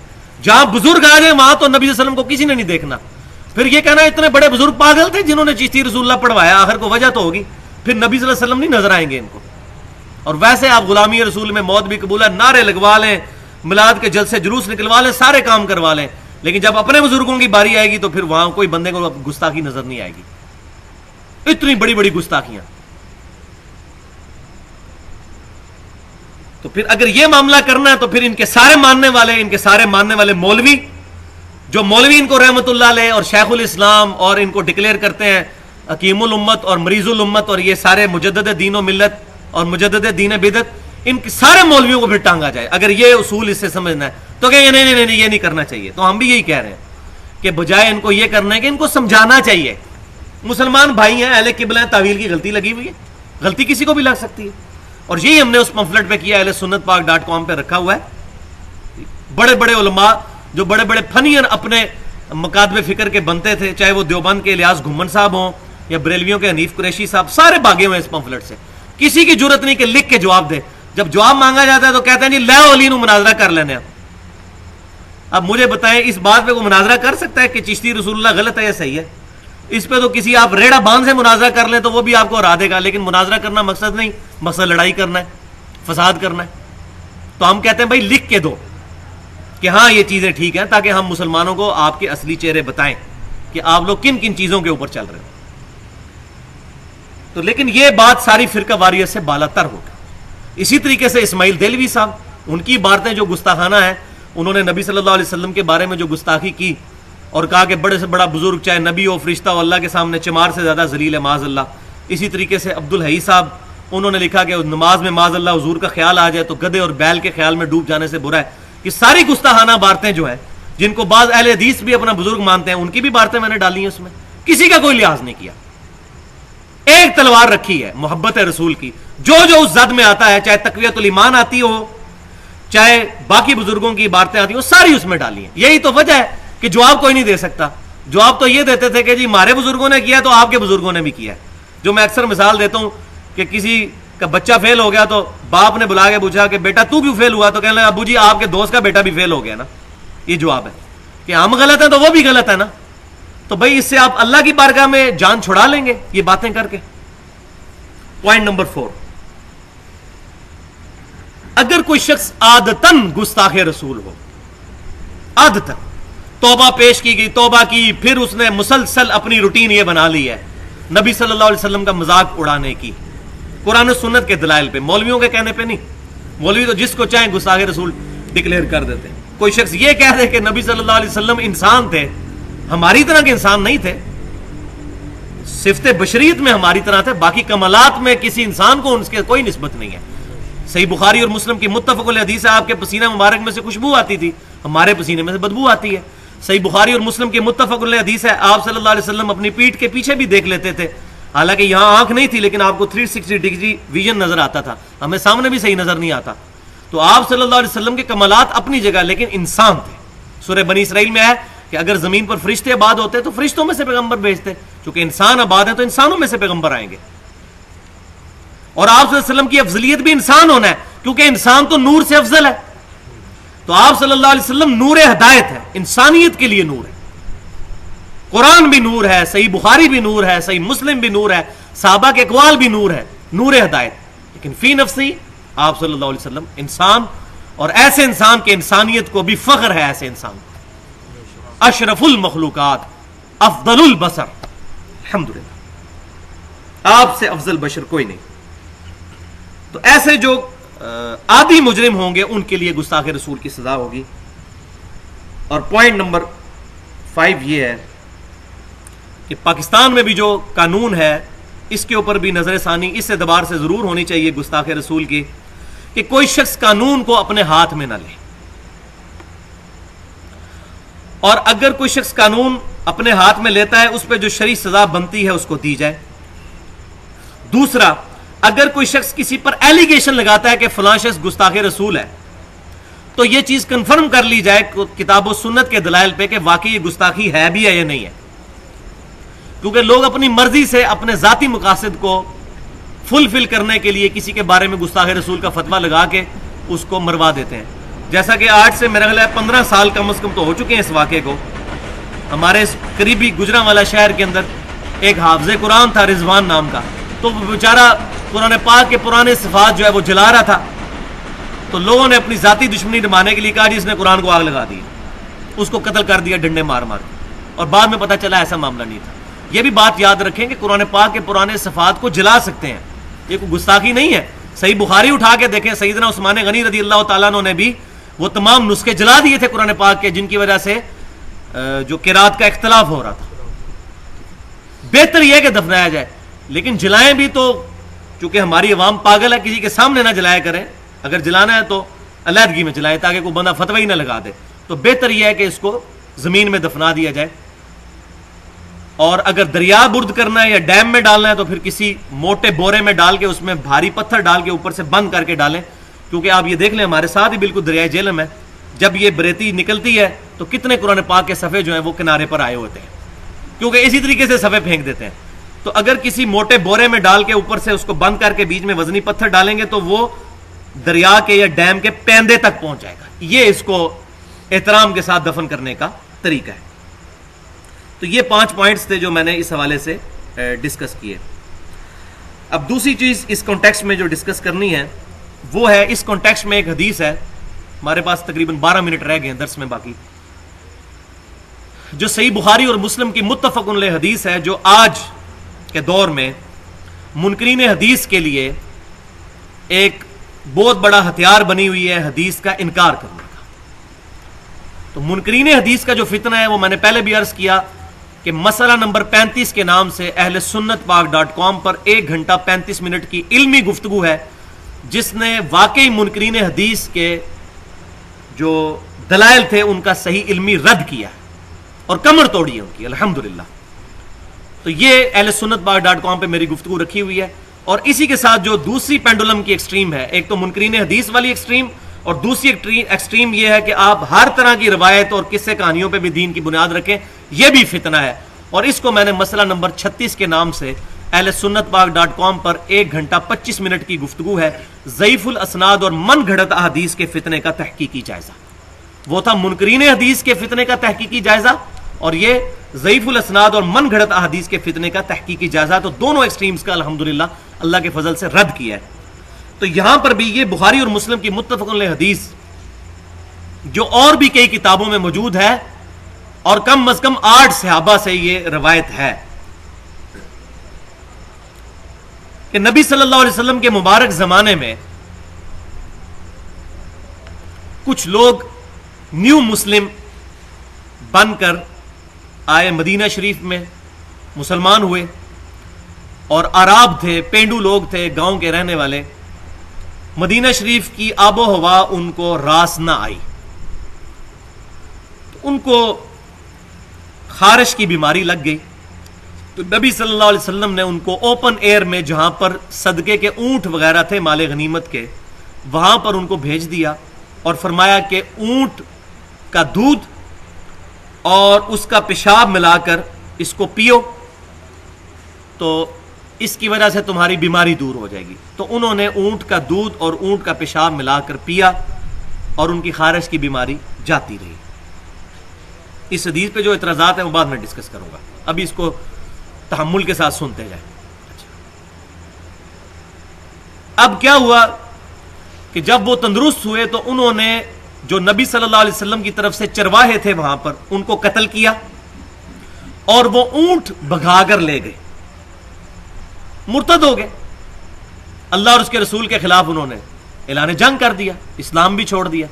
S1: جہاں بزرگ آ جائے وہاں تو نبی صلی اللہ علیہ وسلم کو کسی نے نہیں دیکھنا. پھر یہ کہنا اتنے بڑے بزرگ پاگل تھے جنہوں نے چشتی رسول اللہ پڑھوایا، آخر کو وجہ تو ہوگی. پھر نبی صلی اللہ علیہ وسلم نہیں نظر آئیں گے ان کو. اور ویسے آپ غلامی رسول میں موت بھی قبول ہے، نعرے لگوا لیں، میلاد کے جلسے جلوس نکلوا لیں، سارے کام کروا لیں، لیکن جب اپنے بزرگوں کی باری آئے گی تو پھر وہاں کوئی بندے کو گستاخی نظر نہیں آئے گی. اتنی بڑی بڑی گستاخیاں. تو پھر اگر یہ معاملہ کرنا ہے تو پھر ان کے سارے ماننے والے مولوی، جو مولوی ان کو رحمت اللہ علیہ اور شیخ الاسلام اور ان کو ڈکلیئر کرتے ہیں حکیم الامت اور مریض الامت اور یہ سارے مجدد دین و ملت اور مجدد دین بدعت، ان سارے مولویوں کو پھر ٹانگا جائے. اگر یہ اصول اس سے سمجھنا ہے تو کہ نہیں یہ نہیں کرنا چاہیے. تو ہم بھی یہی کہہ رہے ہیں کہ بجائے ان کو یہ کرنا ہے کہ ان کو سمجھانا چاہیے. مسلمان بھائی ہیں، اہل قبلہ ہیں، تعویل کی غلطی لگی ہوئی ہے، غلطی کسی کو بھی لگ سکتی ہے. اور یہی ہم نے اس پمفلٹ پہ کیا، اہل سنت پاک .com پہ رکھا ہوا ہے. بڑے بڑے علماء جو بڑے بڑے فنین اپنے مکاتب فکر کے بنتے تھے، چاہے وہ دیوبند کے الیاس گھمن صاحب ہوں یا بریلویوں کے حنیف قریشی صاحب، سارے بھاگے ہوئے اس پمفلٹ سے. کسی کی جرت نہیں کہ لکھ کے جواب دے. جب جواب مانگا جاتا ہے تو کہتے ہیں جی لے علی نو مناظرہ کر لینے. اب مجھے بتائیں اس بات پہ کوئی مناظرہ کر سکتا ہے کہ چشتی رسول اللہ غلط ہے یا صحیح ہے؟ اس پہ تو کسی آپ ریڑا باندھ سے مناظرہ کر لیں تو وہ بھی آپ کو ہرا دے گا. لیکن مناظرہ کرنا مقصد نہیں، مقصد لڑائی کرنا ہے، فساد کرنا ہے. تو ہم کہتے ہیں بھائی لکھ کے دو کہ ہاں یہ چیزیں ٹھیک ہیں، تاکہ ہم مسلمانوں کو آپ کے اصلی چہرے بتائیں کہ آپ لوگ کن کن چیزوں کے اوپر چل رہے ہیں. تو لیکن یہ بات ساری فرقہ واریت سے بالا تر ہوگی. اسی طریقے سے اسماعیل دہلوی صاحب، ان کی باتیں جو گستاخانہ ہیں، انہوں نے نبی صلی اللہ علیہ وسلم کے بارے میں جو گستاخی کی اور کہا کہ بڑے سے بڑا بزرگ چاہے نبی ہو فرشتہ ہو، اللہ کے سامنے چمار سے زیادہ ذلیل ہے معاذ اللہ. اسی طریقے سے عبدالحی صاحب، انہوں نے لکھا کہ نماز میں معاذ اللہ حضور کا خیال آ جائے تو گدھے اور بیل کے خیال میں ڈوب جانے سے برا ہے. یہ ساری گستاخانہ باتیں جو ہیں، جن کو بعض اہل حدیث بھی اپنا بزرگ مانتے ہیں، ان کی بھی باتیں میں نے ڈالی ہیں. اس میں کسی کا کوئی لحاظ نہیں کیا. ایک تلوار رکھی ہے محبت رسول کی. جو اس زد میں آتا ہے، چاہے تقویت الایمان آتی ہو، چاہے باقی بزرگوں کی باتیں آتی ہوں، ساری اس میں ڈالی ہیں. یہی تو وجہ ہے کہ جواب کوئی نہیں دے سکتا. جواب تو یہ دیتے تھے کہ جی ہمارے بزرگوں نے کیا تو آپ کے بزرگوں نے بھی کیا ہے. جو میں اکثر مثال دیتا ہوں کہ کسی کا بچہ فیل ہو گیا تو باپ نے بلا کے پوچھا کہ بیٹا تو کیوں فیل ہوا؟ تو کہنے لگا ابو جی آپ کے دوست کا بیٹا بھی فیل ہو گیا نا. یہ جواب ہے کہ ہم غلط ہیں تو وہ بھی غلط ہے نا. تو بھائی اس سے آپ اللہ کی بارگاہ میں جان چھڑا لیں گے یہ باتیں کر کے. پوائنٹ نمبر 4، اگر کوئی شخص عادتاً گستاخ رسول ہو، عادتاً توبہ پیش کی گئی، توبہ کی، پھر اس نے مسلسل اپنی روٹین یہ بنا لی ہے نبی صلی اللہ علیہ وسلم کا مذاق اڑانے کی، قرآن و سنت کے دلائل پہ، مولویوں کے کہنے پہ نہیں. مولوی تو جس کو چاہیں گستاخ رسول ڈکلیئر کر دیتے ہیں. کوئی شخص یہ کہہ دے کہ نبی صلی اللہ علیہ وسلم انسان تھے، ہماری طرح کے انسان نہیں تھے، صفت بشریت میں ہماری طرح تھے، باقی کمالات میں کسی انسان کو ان کے کوئی نسبت نہیں ہے. صحیح بخاری اور مسلم کی متفق علیہ حدیث ہے، آپ کے پسینہ مبارک میں سے خوشبو آتی تھی، ہمارے پسینے میں سے بدبو آتی ہے. صحیح بخاری اور مسلم کی متفق علیہ حدیث ہے، آپ صلی اللہ علیہ وسلم اپنی پیٹھ کے پیچھے بھی دیکھ لیتے تھے، حالانکہ یہاں آنکھ نہیں تھی لیکن آپ کو 360 ڈگری ویژن نظر آتا تھا، ہمیں سامنے بھی صحیح نظر نہیں آتا. تو آپ صلی اللہ علیہ وسلم کے کمالات اپنی جگہ، لیکن انسان تھے. سورہ بنی اسرائیل میں ہے کہ اگر زمین پر فرشتے آباد ہوتے تو فرشتوں میں سے پیغمبر بھیجتے، چونکہ انسان آباد ہے تو انسانوں میں سے پیغمبر آئیں گے. اور آپ صلی اللہ علیہ وسلم کی افضلیت بھی انسان ہونا ہے، کیونکہ انسان تو نور سے افضل ہے. تو آپ صلی اللہ علیہ وسلم نور ہدایت ہے، انسانیت کے لیے نور ہے. قرآن بھی نور ہے، صحیح بخاری بھی نور ہے، صحیح مسلم بھی نور ہے، صحابہ کے اقوال بھی نور ہے، نور ہدایت. لیکن فی نفسی آپ صلی اللہ علیہ وسلم انسان، اور ایسے انسان کے انسانیت کو بھی فخر ہے. ایسے انسان اشرف المخلوقات افضل البشر، الحمدللہ آپ سے افضل بشر کوئی نہیں. تو ایسے جو عادی مجرم ہوں گے ان کے لیے گستاخ رسول کی سزا ہوگی. اور پوائنٹ نمبر 5 یہ ہے کہ پاکستان میں بھی جو قانون ہے اس کے اوپر بھی نظر ثانی اس اعتبار سے ضرور ہونی چاہیے گستاخ رسول کی کہ کوئی شخص قانون کو اپنے ہاتھ میں نہ لے، اور اگر کوئی شخص قانون اپنے ہاتھ میں لیتا ہے اس پہ جو شرعی سزا بنتی ہے اس کو دی جائے. دوسرا، اگر کوئی شخص کسی پر ایلیگیشن لگاتا ہے کہ فلاں شخص گستاخ رسول ہے تو یہ چیز کنفرم کر لی جائے کتاب و سنت کے دلائل پہ کہ واقعی یہ گستاخی ہے بھی ہے یا نہیں ہے. کیونکہ لوگ اپنی مرضی سے اپنے ذاتی مقاصد کو فلفل کرنے کے لیے کسی کے بارے میں گستاخ رسول کا فتویٰ لگا کے اس کو مروا دیتے ہیں. جیسا کہ آج سے میرا خیال ہے 15 سال کم از کم تو ہو چکے ہیں اس واقعے کو. ہمارے قریبی گجرانوالا شہر کے اندر ایک حافظ قرآن تھا رضوان نام کا، تو وہ بیچارہ قرآن پاک کے پرانے صفات جو ہے وہ جلا رہا تھا. تو لوگوں نے اپنی ذاتی دشمنی نبھانے کے لیے کہا جی اس نے قرآن کو آگ لگا دی، اس کو قتل کر دیا ڈنڈے مار مار. اور بعد میں پتہ چلا ایسا معاملہ نہیں تھا. یہ بھی بات یاد رکھیں کہ قرآن پاک کے پرانے صفات کو جلا سکتے ہیں، یہ کوئی گستاخی نہیں ہے. صحیح بخاری اٹھا کے دیکھیں، سیدنا عثمان غنی رضی اللہ تعالیٰ عنہ نے بھی وہ تمام نسخے جلا دیے تھے قرآن پاک کے جن کی وجہ سے جو قرات کا اختلاف ہو رہا تھا. بہتر یہ کہ دفنایا جائے، لیکن جلائیں بھی تو چونکہ ہماری عوام پاگل ہے، کسی کے سامنے نہ جلایا کریں. اگر جلانا ہے تو علیحدگی میں جلائے تاکہ کوئی بندہ فتوی نہ لگا دے. تو بہتر یہ ہے کہ اس کو زمین میں دفنا دیا جائے. اور اگر دریا برد کرنا ہے یا ڈیم میں ڈالنا ہے تو پھر کسی موٹے بورے میں ڈال کے اس میں بھاری پتھر ڈال کے اوپر سے بند کر کے ڈالیں. کیونکہ آپ یہ دیکھ لیں ہمارے ساتھ ہی بالکل دریائے جہلم ہے، جب یہ بریتی نکلتی ہے تو کتنے قرآن پاک کے صفحے جو ہیں وہ کنارے پر آئے ہوتے ہیں، کیونکہ اسی طریقے سے صفحے پھینک دیتے ہیں. تو اگر کسی موٹے بورے میں ڈال کے اوپر سے اس کو بند کر کے بیچ میں وزنی پتھر ڈالیں گے تو وہ دریا کے یا ڈیم کے پیندے تک پہنچ جائے گا. یہ اس کو احترام کے ساتھ دفن کرنے کا طریقہ ہے. تو یہ 5 پوائنٹس تھے جو میں نے اس حوالے سے ڈسکس کیے. اب دوسری چیز اس کانٹیکسٹ میں جو ڈسکس کرنی ہے وہ ہے، اس کانٹیکسٹ میں ایک حدیث ہے، ہمارے پاس تقریباً 12 منٹ رہ گئے ہیں درس میں باقی، جو صحیح بخاری اور مسلم کی متفق علیہ حدیث ہے، جو آج کے دور میں منکرین حدیث کے لیے ایک بہت بڑا ہتھیار بنی ہوئی ہے حدیث کا انکار کرنے کا. تو منکرین حدیث کا جو فتنہ ہے وہ میں نے پہلے بھی عرض کیا کہ مسئلہ نمبر 35 کے نام سے اہل سنت پاک.com پر 1 گھنٹہ 35 منٹ کی علمی گفتگو ہے، جس نے واقعی منکرین حدیث کے جو دلائل تھے ان کا صحیح علمی رد کیا اور کمر توڑی ہے ان کی، الحمدللہ. تو یہ اہل سنت پاک.com پہ میری گفتگو رکھی ہوئی ہے. اور اسی کے ساتھ جو دوسری پینڈولم کی ایکسٹریم ہے، ایک تو منکرین حدیث والی ایکسٹریم، اور دوسری ایکسٹریم یہ ہے کہ آپ ہر طرح کی روایت اور قصے کہانیوں پہ بھی دین کی بنیاد رکھیں، یہ بھی فتنہ ہے. اور اس کو میں نے مسئلہ نمبر 36 کے نام سے اہل سنت پاک.com پر 1 گھنٹہ 25 منٹ کی گفتگو ہے، ضعیف الاسناد اور من گھڑت احادیث کے فتنے کا تحقیقی جائزہ. وہ تھا منکرین حدیث کے فتنے کا تحقیقی جائزہ، اور یہ ضعیف الاسناد اور من گھڑت احادیث کے فتنے کا تحقیقی جائزہ. تو دونوں ایکسٹریمز کا الحمدللہ اللہ کے فضل سے رد کیا ہے. تو یہاں پر بھی یہ بخاری اور مسلم کی متفق علیہ حدیث جو اور بھی کئی کتابوں میں موجود ہے، اور کم از کم 8 صحابہ سے یہ روایت ہے کہ نبی صلی اللہ علیہ وسلم کے مبارک زمانے میں کچھ لوگ نیو مسلم بن کر آئے مدینہ شریف میں، مسلمان ہوئے، اور عرب تھے، پینڈو لوگ تھے، گاؤں کے رہنے والے. مدینہ شریف کی آب و ہوا ان کو راس نہ آئی، ان کو خارش کی بیماری لگ گئی. تو نبی صلی اللہ علیہ وسلم نے ان کو اوپن ایئر میں، جہاں پر صدقے کے اونٹ وغیرہ تھے مال غنیمت کے، وہاں پر ان کو بھیج دیا اور فرمایا کہ اونٹ کا دودھ اور اس کا پیشاب ملا کر اس کو پیو تو اس کی وجہ سے تمہاری بیماری دور ہو جائے گی. تو انہوں نے اونٹ کا دودھ اور اونٹ کا پیشاب ملا کر پیا اور ان کی خارش کی بیماری جاتی رہی. اس حدیث پہ جو اعتراضات ہیں وہ بعد میں ڈسکس کروں گا, ابھی اس کو تحمل کے ساتھ سنتے جائیں. اب کیا ہوا کہ جب وہ تندرست ہوئے تو انہوں نے جو نبی صلی اللہ علیہ وسلم کی طرف سے چرواہے تھے وہاں پر ان کو قتل کیا اور وہ اونٹ بھگا کر لے گئے. مرتد ہو گئے, اللہ اور اس کے رسول کے خلاف انہوں نے اعلان جنگ کر دیا, اسلام بھی چھوڑ دیا.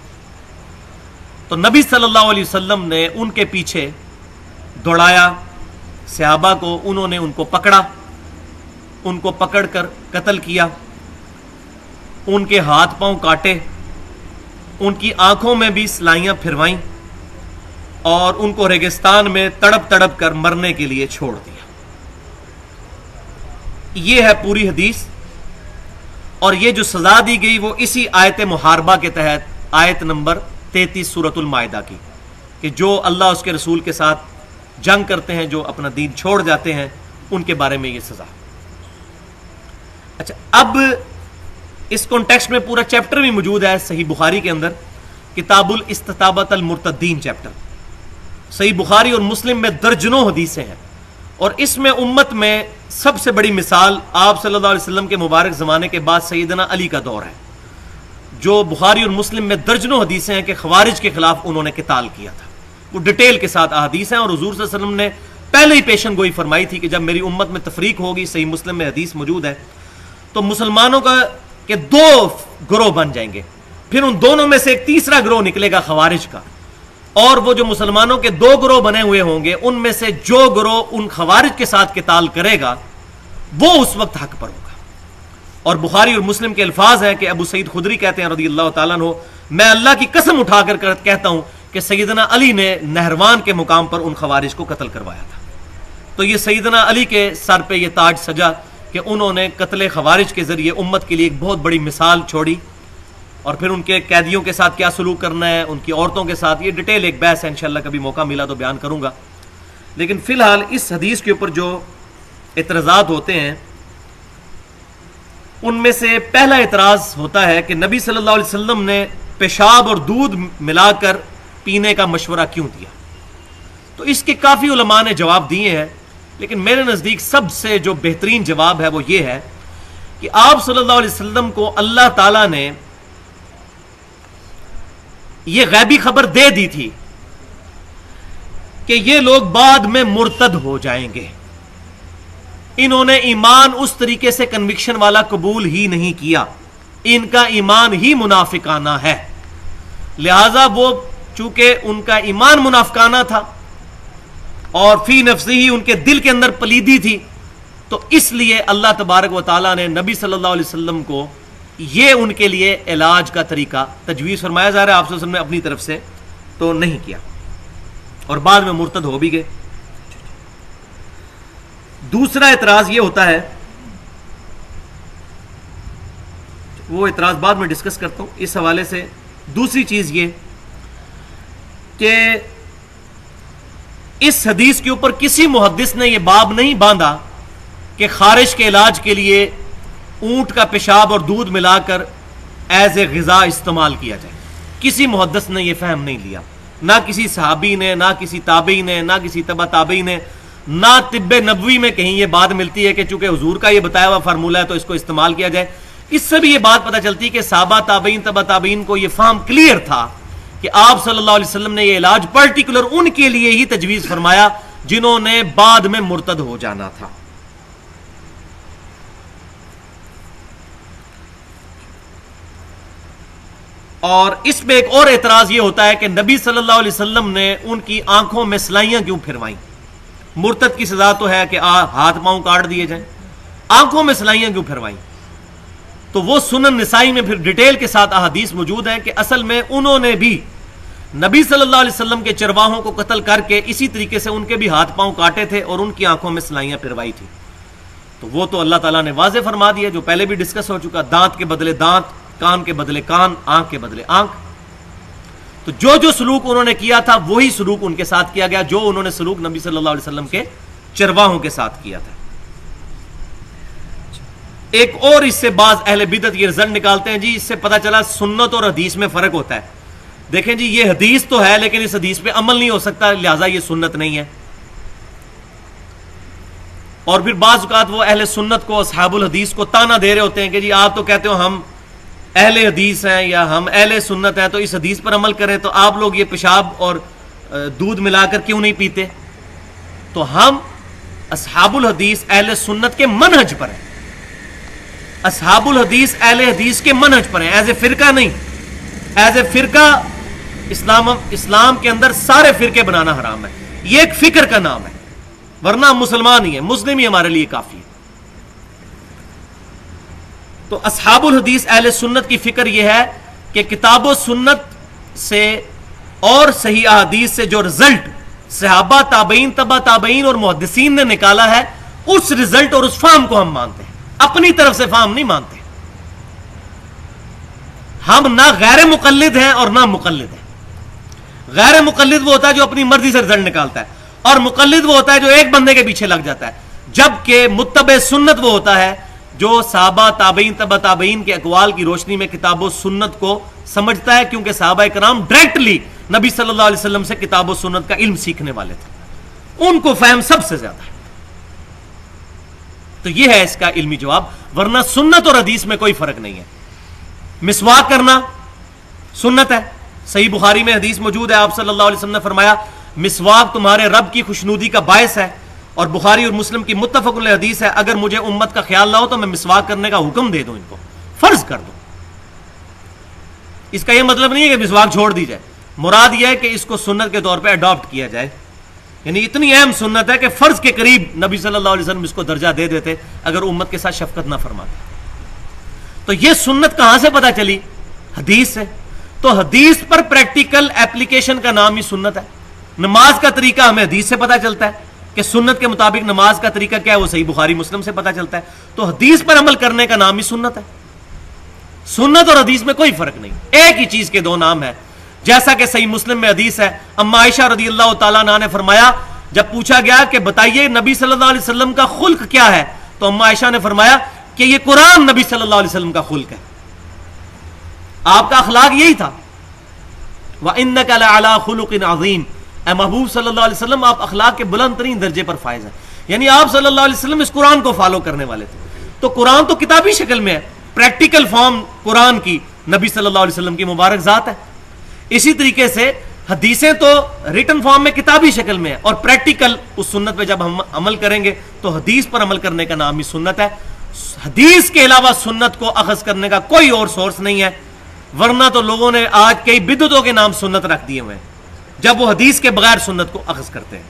S1: تو نبی صلی اللہ علیہ وسلم نے ان کے پیچھے دوڑایا صحابہ کو, انہوں نے ان کو پکڑا, ان کو پکڑ کر قتل کیا, ان کے ہاتھ پاؤں کاٹے, ان کی آنکھوں میں بھی سلائیاں پھروائیں اور ان کو ریگستان میں تڑپ تڑپ کر مرنے کے لیے چھوڑ دیا. یہ ہے پوری حدیث, اور یہ جو سزا دی گئی وہ اسی آیت محاربہ کے تحت, آیت نمبر 33 سورۃ المائدہ کی, کہ جو اللہ اس کے رسول کے ساتھ جنگ کرتے ہیں, جو اپنا دین چھوڑ جاتے ہیں, ان کے بارے میں یہ سزا. اچھا, اب اس کانٹیکسٹ میں پورا چیپٹر بھی موجود ہے صحیح بخاری کے اندر, کتاب الاستتابۃ المرتدین چیپٹر. صحیح بخاری اور مسلم میں درجنوں حدیثیں ہیں, اور اس میں امت میں سب سے بڑی مثال آپ صلی اللہ علیہ وسلم کے مبارک زمانے کے بعد سیدنا علی کا دور ہے, جو بخاری اور مسلم میں درجنوں حدیثیں ہیں کہ خوارج کے خلاف انہوں نے قتال کیا تھا. وہ ڈیٹیل کے ساتھ احادیث ہیں, اور حضور صلی اللہ علیہ وسلم نے پہلے ہی پیشن گوئی فرمائی تھی کہ جب میری امت میں تفریق ہوگی, صحیح مسلم میں حدیث موجود ہے, تو مسلمانوں کا کہ دو گروہ بن جائیں گے, پھر ان دونوں میں سے ایک تیسرا گروہ نکلے گا خوارج کا, اور وہ جو مسلمانوں کے دو گروہ بنے ہوئے ہوں گے ان میں سے جو گروہ ان خوارج کے ساتھ قتال کرے گا وہ اس وقت حق پر ہوگا. اور بخاری اور مسلم کے الفاظ ہیں کہ ابو سعید خدری کہتے ہیں رضی اللہ تعالیٰ عنہ, میں اللہ کی قسم اٹھا کر کہتا ہوں کہ سیدنا علی نے نہروان کے مقام پر ان خوارج کو قتل کروایا تھا. تو یہ سیدنا علی کے سر پہ یہ تاج سجا کہ انہوں نے قتل خوارج کے ذریعے امت کے لیے ایک بہت بڑی مثال چھوڑی, اور پھر ان کے قیدیوں کے ساتھ کیا سلوک کرنا ہے, ان کی عورتوں کے ساتھ, یہ ڈیٹیل ایک بحث ہے, انشاءاللہ کبھی موقع ملا تو بیان کروں گا. لیکن فی الحال اس حدیث کے اوپر جو اعتراضات ہوتے ہیں ان میں سے پہلا اعتراض ہوتا ہے کہ نبی صلی اللہ علیہ وسلم نے پیشاب اور دودھ ملا کر پینے کا مشورہ کیوں دیا. تو اس کے کافی علماء نے جواب دیے ہیں, لیکن میرے نزدیک سب سے جو بہترین جواب ہے وہ یہ ہے کہ آپ صلی اللہ علیہ وسلم کو اللہ تعالیٰ نے یہ غیبی خبر دے دی تھی کہ یہ لوگ بعد میں مرتد ہو جائیں گے. انہوں نے ایمان اس طریقے سے کنوکشن والا قبول ہی نہیں کیا, ان کا ایمان ہی منافقانہ ہے. لہذا وہ چونکہ ان کا ایمان منافقانہ تھا اور فی نفسی ہی ان کے دل کے اندر پلیدی تھی, تو اس لیے اللہ تبارک و تعالیٰ نے نبی صلی اللہ علیہ وسلم کو یہ ان کے لیے علاج کا طریقہ تجویز فرمایا. جا رہا ہے آپ صلی اللہ علیہ وسلم نے اپنی طرف سے تو نہیں کیا, اور بعد میں مرتد ہو بھی گئے. دوسرا اعتراض یہ ہوتا ہے, وہ اعتراض بعد میں ڈسکس کرتا ہوں اس حوالے سے. دوسری چیز یہ کہ اس حدیث کے اوپر کسی محدث نے یہ باب نہیں باندھا کہ خارش کے علاج کے لیے اونٹ کا پیشاب اور دودھ ملا کر ایز اے غذا استعمال کیا جائے. کسی محدث نے یہ فہم نہیں لیا, نہ کسی صحابی نے, نہ کسی تابعی نے, نہ کسی تبع تابعی نے, نہ طب نبوی میں کہیں یہ بات ملتی ہے کہ چونکہ حضور کا یہ بتایا ہوا فارمولہ ہے تو اس کو استعمال کیا جائے. اس سے بھی یہ بات پتہ چلتی کہ صحابہ تابعین تبع تابعین کو یہ فہم کلیئر تھا کہ آپ صلی اللہ علیہ وسلم نے یہ علاج پرٹیکولر ان کے لیے ہی تجویز فرمایا جنہوں نے بعد میں مرتد ہو جانا تھا. اور اس میں ایک اور اعتراض یہ ہوتا ہے کہ نبی صلی اللہ علیہ وسلم نے ان کی آنکھوں میں سلائیاں کیوں پھروائیں؟ مرتد کی سزا تو ہے کہ ہاتھ پاؤں کاٹ دیے جائیں, آنکھوں میں سلائیاں کیوں پھروائیں؟ تو وہ سنن نسائی میں پھر ڈیٹیل کے ساتھ احادیث موجود ہیں کہ اصل میں انہوں نے بھی نبی صلی اللہ علیہ وسلم کے چرواہوں کو قتل کر کے اسی طریقے سے ان کے بھی ہاتھ پاؤں کاٹے تھے اور ان کی آنکھوں میں سلائیاں پھروائی تھی. تو وہ تو اللہ تعالیٰ نے واضح فرما دیا, جو پہلے بھی ڈسکس ہو چکا, دانت کے بدلے دانت, کان کے بدلے کان, آنکھ کے بدلے آنکھ. تو جو سلوک انہوں نے کیا تھا وہی سلوک ان کے ساتھ کیا گیا جو انہوں نے سلوک نبی صلی اللہ علیہ وسلم کے چرواہوں کے ساتھ کیا تھا. ایک اور اس سے بعض اہل بدعت یہ رزلٹ نکالتے ہیں جی اس سے پتہ چلا سنت اور حدیث میں فرق ہوتا ہے. دیکھیں جی یہ حدیث تو ہے لیکن اس حدیث پہ عمل نہیں ہو سکتا لہٰذا یہ سنت نہیں ہے. اور پھر بعض اوقات وہ اہل سنت کو اصحاب الحدیث کو تانا دے رہے ہوتے ہیں کہ جی آپ تو کہتے ہو ہم اہل حدیث ہیں یا ہم اہل سنت ہیں تو اس حدیث پر عمل کریں تو آپ لوگ یہ پیشاب اور دودھ ملا کر کیوں نہیں پیتے؟ تو ہم اصحاب الحدیث اہل سنت کے منہج پر ہیں. اصحاب الحدیث اہل حدیث کے منہج پر ہیں ایز اے فرقہ نہیں. ایز اے فرقہ اسلام کے اندر سارے فرقے بنانا حرام ہے. یہ ایک فکر کا نام ہے ورنہ ہم مسلمان ہی ہیں مسلم ہی ہمارے لیے کافی ہے. تو اصحاب الحدیث اہل سنت کی فکر یہ ہے کہ کتاب و سنت سے اور صحیح احادیث سے جو رزلٹ صحابہ تابعین تبع تابعین اور محدثین نے نکالا ہے اس رزلٹ اور اس فہم کو ہم مانتے ہیں. اپنی طرف سے فہم نہیں مانتے. ہم نہ غیر مقلد ہیں اور نہ مقلد ہیں. غیر مقلد وہ ہوتا ہے جو اپنی مرضی سے رزلٹ نکالتا ہے اور مقلد وہ ہوتا ہے جو ایک بندے کے پیچھے لگ جاتا ہے. جبکہ متبع سنت وہ ہوتا ہے جو صحابہ تابعین تبع تابعین کے اقوال کی روشنی میں کتاب و سنت کو سمجھتا ہے کیونکہ صحابہ کرام ڈائریکٹلی نبی صلی اللہ علیہ وسلم سے کتاب و سنت کا علم سیکھنے والے تھے. ان کو فہم سب سے زیادہ ہے. تو یہ ہے اس کا علمی جواب. ورنہ سنت اور حدیث میں کوئی فرق نہیں ہے. مسواک کرنا سنت ہے. صحیح بخاری میں حدیث موجود ہے آپ صلی اللہ علیہ وسلم نے فرمایا مسواک تمہارے رب کی خوشنودی کا باعث ہے. اور بخاری اور مسلم کی متفق علیہ حدیث ہے اگر مجھے امت کا خیال نہ ہو تو میں مسواک کرنے کا حکم دے دوں ان کو فرض کر دوں. اس کا یہ مطلب نہیں ہے کہ مسواک چھوڑ دی جائے. مراد یہ ہے کہ اس کو سنت کے طور پہ اڈاپٹ کیا جائے. یعنی اتنی اہم سنت ہے کہ فرض کے قریب نبی صلی اللہ علیہ وسلم اس کو درجہ دے دیتے اگر امت کے ساتھ شفقت نہ فرماتے. تو یہ سنت کہاں سے پتہ چلی؟ حدیث سے. تو حدیث پر پریکٹیکل ایپلیکیشن کا نام ہی سنت ہے. نماز کا طریقہ ہمیں حدیث سے پتہ چلتا ہے کہ سنت کے مطابق نماز کا طریقہ کیا ہے وہ صحیح بخاری مسلم سے پتہ چلتا ہے. تو حدیث پر عمل کرنے کا نام ہی سنت ہے. سنت اور حدیث میں کوئی فرق نہیں. ایک ہی چیز کے دو نام ہے. جیسا کہ صحیح مسلم میں حدیث ہے اما عائشہ رضی اللہ تعالیٰ عنہا نے فرمایا جب پوچھا گیا کہ بتائیے نبی صلی اللہ علیہ وسلم کا خلق کیا ہے تو اما عائشہ نے فرمایا کہ یہ قرآن نبی صلی اللہ علیہ وسلم کا خلق ہے. آپ کا اخلاق یہی تھا. وَإِنَّكَ لَعَلَىٰ خُلُقٍ عَظِيمٍ. اے محبوب صلی اللہ علیہ وسلم آپ اخلاق کے بلند ترین درجے پر فائز ہیں. یعنی آپ صلی اللہ علیہ وسلم اس قرآن کو فالو کرنے والے تھے. تو قرآن تو کتابی شکل میں ہے. پریکٹیکل فارم قرآن کی نبی صلی اللہ علیہ وسلم کی مبارک ذات ہے. اسی طریقے سے حدیثیں تو ریٹن فارم میں کتابی شکل میں ہے اور پریکٹیکل اس سنت پہ جب ہم عمل کریں گے تو حدیث پر عمل کرنے کا نام ہی سنت ہے. حدیث کے علاوہ سنت کو اخذ کرنے کا کوئی اور سورس نہیں ہے. ورنہ تو لوگوں نے آج کئی بدعتوں کے نام سنت رکھ دیے ہوئے ہیں جب وہ حدیث کے بغیر سنت کو اخذ کرتے ہیں.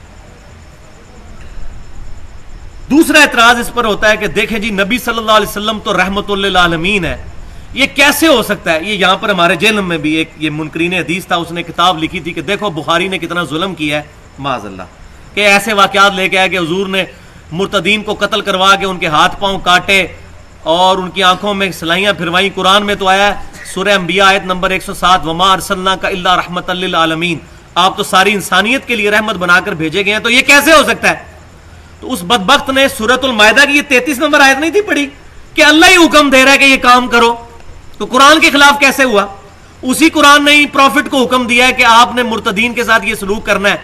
S1: دوسرا اعتراض اس پر ہوتا ہے کہ دیکھیں جی نبی صلی اللہ علیہ وسلم تو رحمت للعالمین ہے. یہ کیسے ہو سکتا ہے؟ یہ یہاں پر ہمارے جیل میں بھی ایک یہ منکرین حدیث تھا اس نے کتاب لکھی تھی کہ دیکھو بخاری نے کتنا ظلم کیا ہے معاذ اللہ کہ ایسے واقعات لے کے آئے کہ حضور نے مرتدین کو قتل کروا کے ان کے ہاتھ پاؤں کاٹے اور ان کی آنکھوں میں سلائیاں پھروائیں. قرآن میں تو آیا ہے سورہ انبیاء آیت نمبر 107 وما ارسلناک الا رحمۃ للعالمین. آپ تو ساری انسانیت کے لیے رحمت بنا کر بھیجے گئے ہیں. تو یہ کیسے ہو سکتا ہے؟ تو اس بدبخت نے سورۃ المائدہ کی یہ 33 نمبر آیت نہیں تھی پڑھی کہ اللہ ہی حکم دے رہا ہے کہ یہ کام کرو. تو قرآن کے خلاف کیسے ہوا؟ اسی قرآن نے ہی پروفٹ کو حکم دیا ہے کہ آپ نے مرتدین کے ساتھ یہ سلوک کرنا ہے.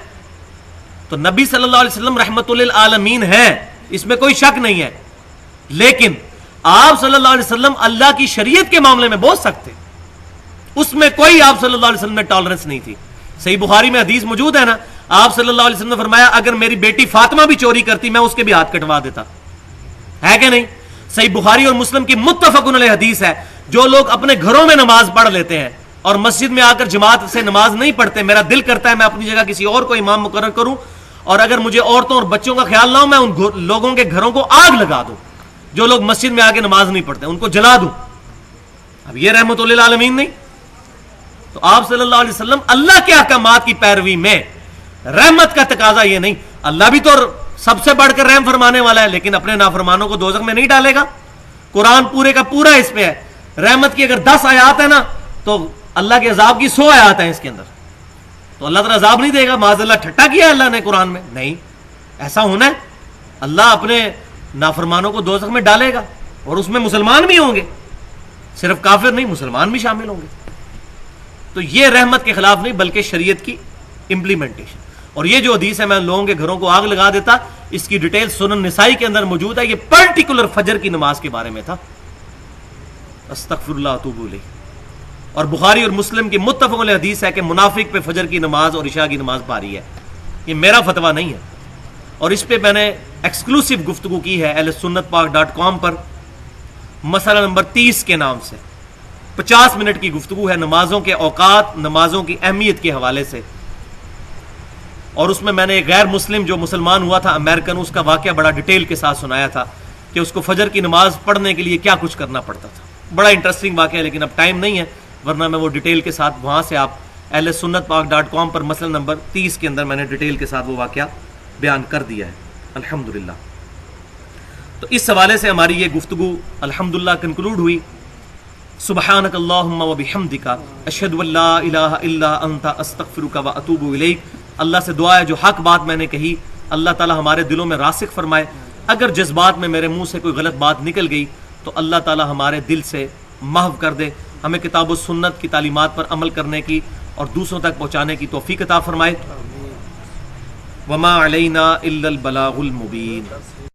S1: تو نبی صلی اللہ علیہ وسلم رحمت للعالمین ہے اس میں کوئی شک نہیں ہے. لیکن آپ صلی اللہ علیہ وسلم اللہ کی شریعت کے معاملے میں بہت سخت تھے. اس میں کوئی آپ صلی اللہ علیہ وسلم میں ٹالرنس نہیں تھی. صحیح بخاری میں حدیث موجود ہے نا آپ صلی اللہ علیہ وسلم نے فرمایا اگر میری بیٹی فاطمہ بھی چوری کرتی میں اس کے بھی ہاتھ کٹوا دیتا. ہے کہ نہیں؟ صحیح بخاری اور مسلم کی متفق علیہ حدیث ہے جو لوگ اپنے گھروں میں نماز پڑھ لیتے ہیں اور مسجد میں آ کر جماعت سے نماز نہیں پڑھتے میرا دل کرتا ہے میں اپنی جگہ کسی اور کو امام مقرر کروں اور اگر مجھے عورتوں اور بچوں کا خیال نہ ہو میں ان لوگوں کے گھروں کو آگ لگا دوں جو لوگ مسجد میں آ کے نماز نہیں پڑھتے ان کو جلا دوں. اب یہ رحمت للعالمین نہیں. تو آپ صلی اللہ علیہ وسلم اللہ کے احکامات کی پیروی میں رحمت کا تقاضا یہ نہیں. اللہ بھی تو سب سے بڑھ کر رحم فرمانے والا ہے لیکن اپنے نافرمانوں کو دوزخ میں نہیں ڈالے گا. قرآن پورے کا پورا اس پہ ہے. رحمت کی اگر 10 آیات ہے نا تو اللہ کے عذاب کی 100 آیات ہیں اس کے اندر. تو اللہ تعالیٰ عذاب نہیں دے گا؟ معاذ اللہ ٹھٹا کیا اللہ نے قرآن میں؟ نہیں، ایسا ہونا ہے، اللہ اپنے نافرمانوں کو دوزخ میں ڈالے گا اور اس میں مسلمان بھی ہوں گے، صرف کافر نہیں، مسلمان بھی شامل ہوں گے۔ تو یہ رحمت کے خلاف نہیں بلکہ شریعت کی امپلیمنٹیشن۔ اور یہ جو حدیث ہے میں لوگوں کے گھروں کو آگ لگا دیتا، اس کی ڈیٹیل سنن نسائی کے اندر موجود ہے، یہ پرٹیکولر فجر کی نماز کے بارے میں تھا۔ استغفر اللہ اتوب الیہ۔ اور بخاری اور مسلم کی متفق علیہ حدیث ہے کہ منافق پہ فجر کی نماز اور عشاء کی نماز بھاری ہے۔ یہ میرا فتویٰ نہیں ہے، اور اس پہ میں نے ایکسکلوسیو گفتگو کی ہے ahlsunnatpak.com پر، مسئلہ نمبر 30 کے نام سے 50 منٹ کی گفتگو ہے نمازوں کے اوقات، نمازوں کی اہمیت کے حوالے سے۔ اور اس میں نے ایک غیر مسلم جو مسلمان ہوا تھا امریکن، اس کا واقعہ بڑا ڈیٹیل کے ساتھ سنایا تھا کہ اس کو فجر کی نماز پڑھنے کے لیے کیا کچھ کرنا پڑتا تھا۔ بڑا انٹرسٹنگ واقعہ ہے، لیکن اب ٹائم نہیں ہے، ورنہ میں وہ ڈیٹیل کے ساتھ وہاں سے آپ ahlsunnatpak.com پر مسئلہ نمبر 30 کے اندر میں نے ڈیٹیل کے ساتھ وہ واقعہ بیان کر دیا ہے الحمدللہ۔ تو اس حوالے سے ہماری یہ گفتگو الحمدللہ کنکلوڈ ہوئی۔ سبحانک اللہم و بحمدک اشہد ان لا الہ الا انت استغفرک و اتوب الیک۔ اللہ سے دعا ہے جو حق بات میں نے کہی اللہ تعالی ہمارے دلوں میں راسخ فرمائے، اگر جذبات میں میرے منہ سے کوئی غلط بات نکل گئی تو اللہ تعالی ہمارے دل سے محو کر دے، ہمیں کتاب و سنت کی تعلیمات پر عمل کرنے کی اور دوسروں تک پہنچانے کی توفیق عطا فرمائے۔ وما علینا الا البلاغ المبین۔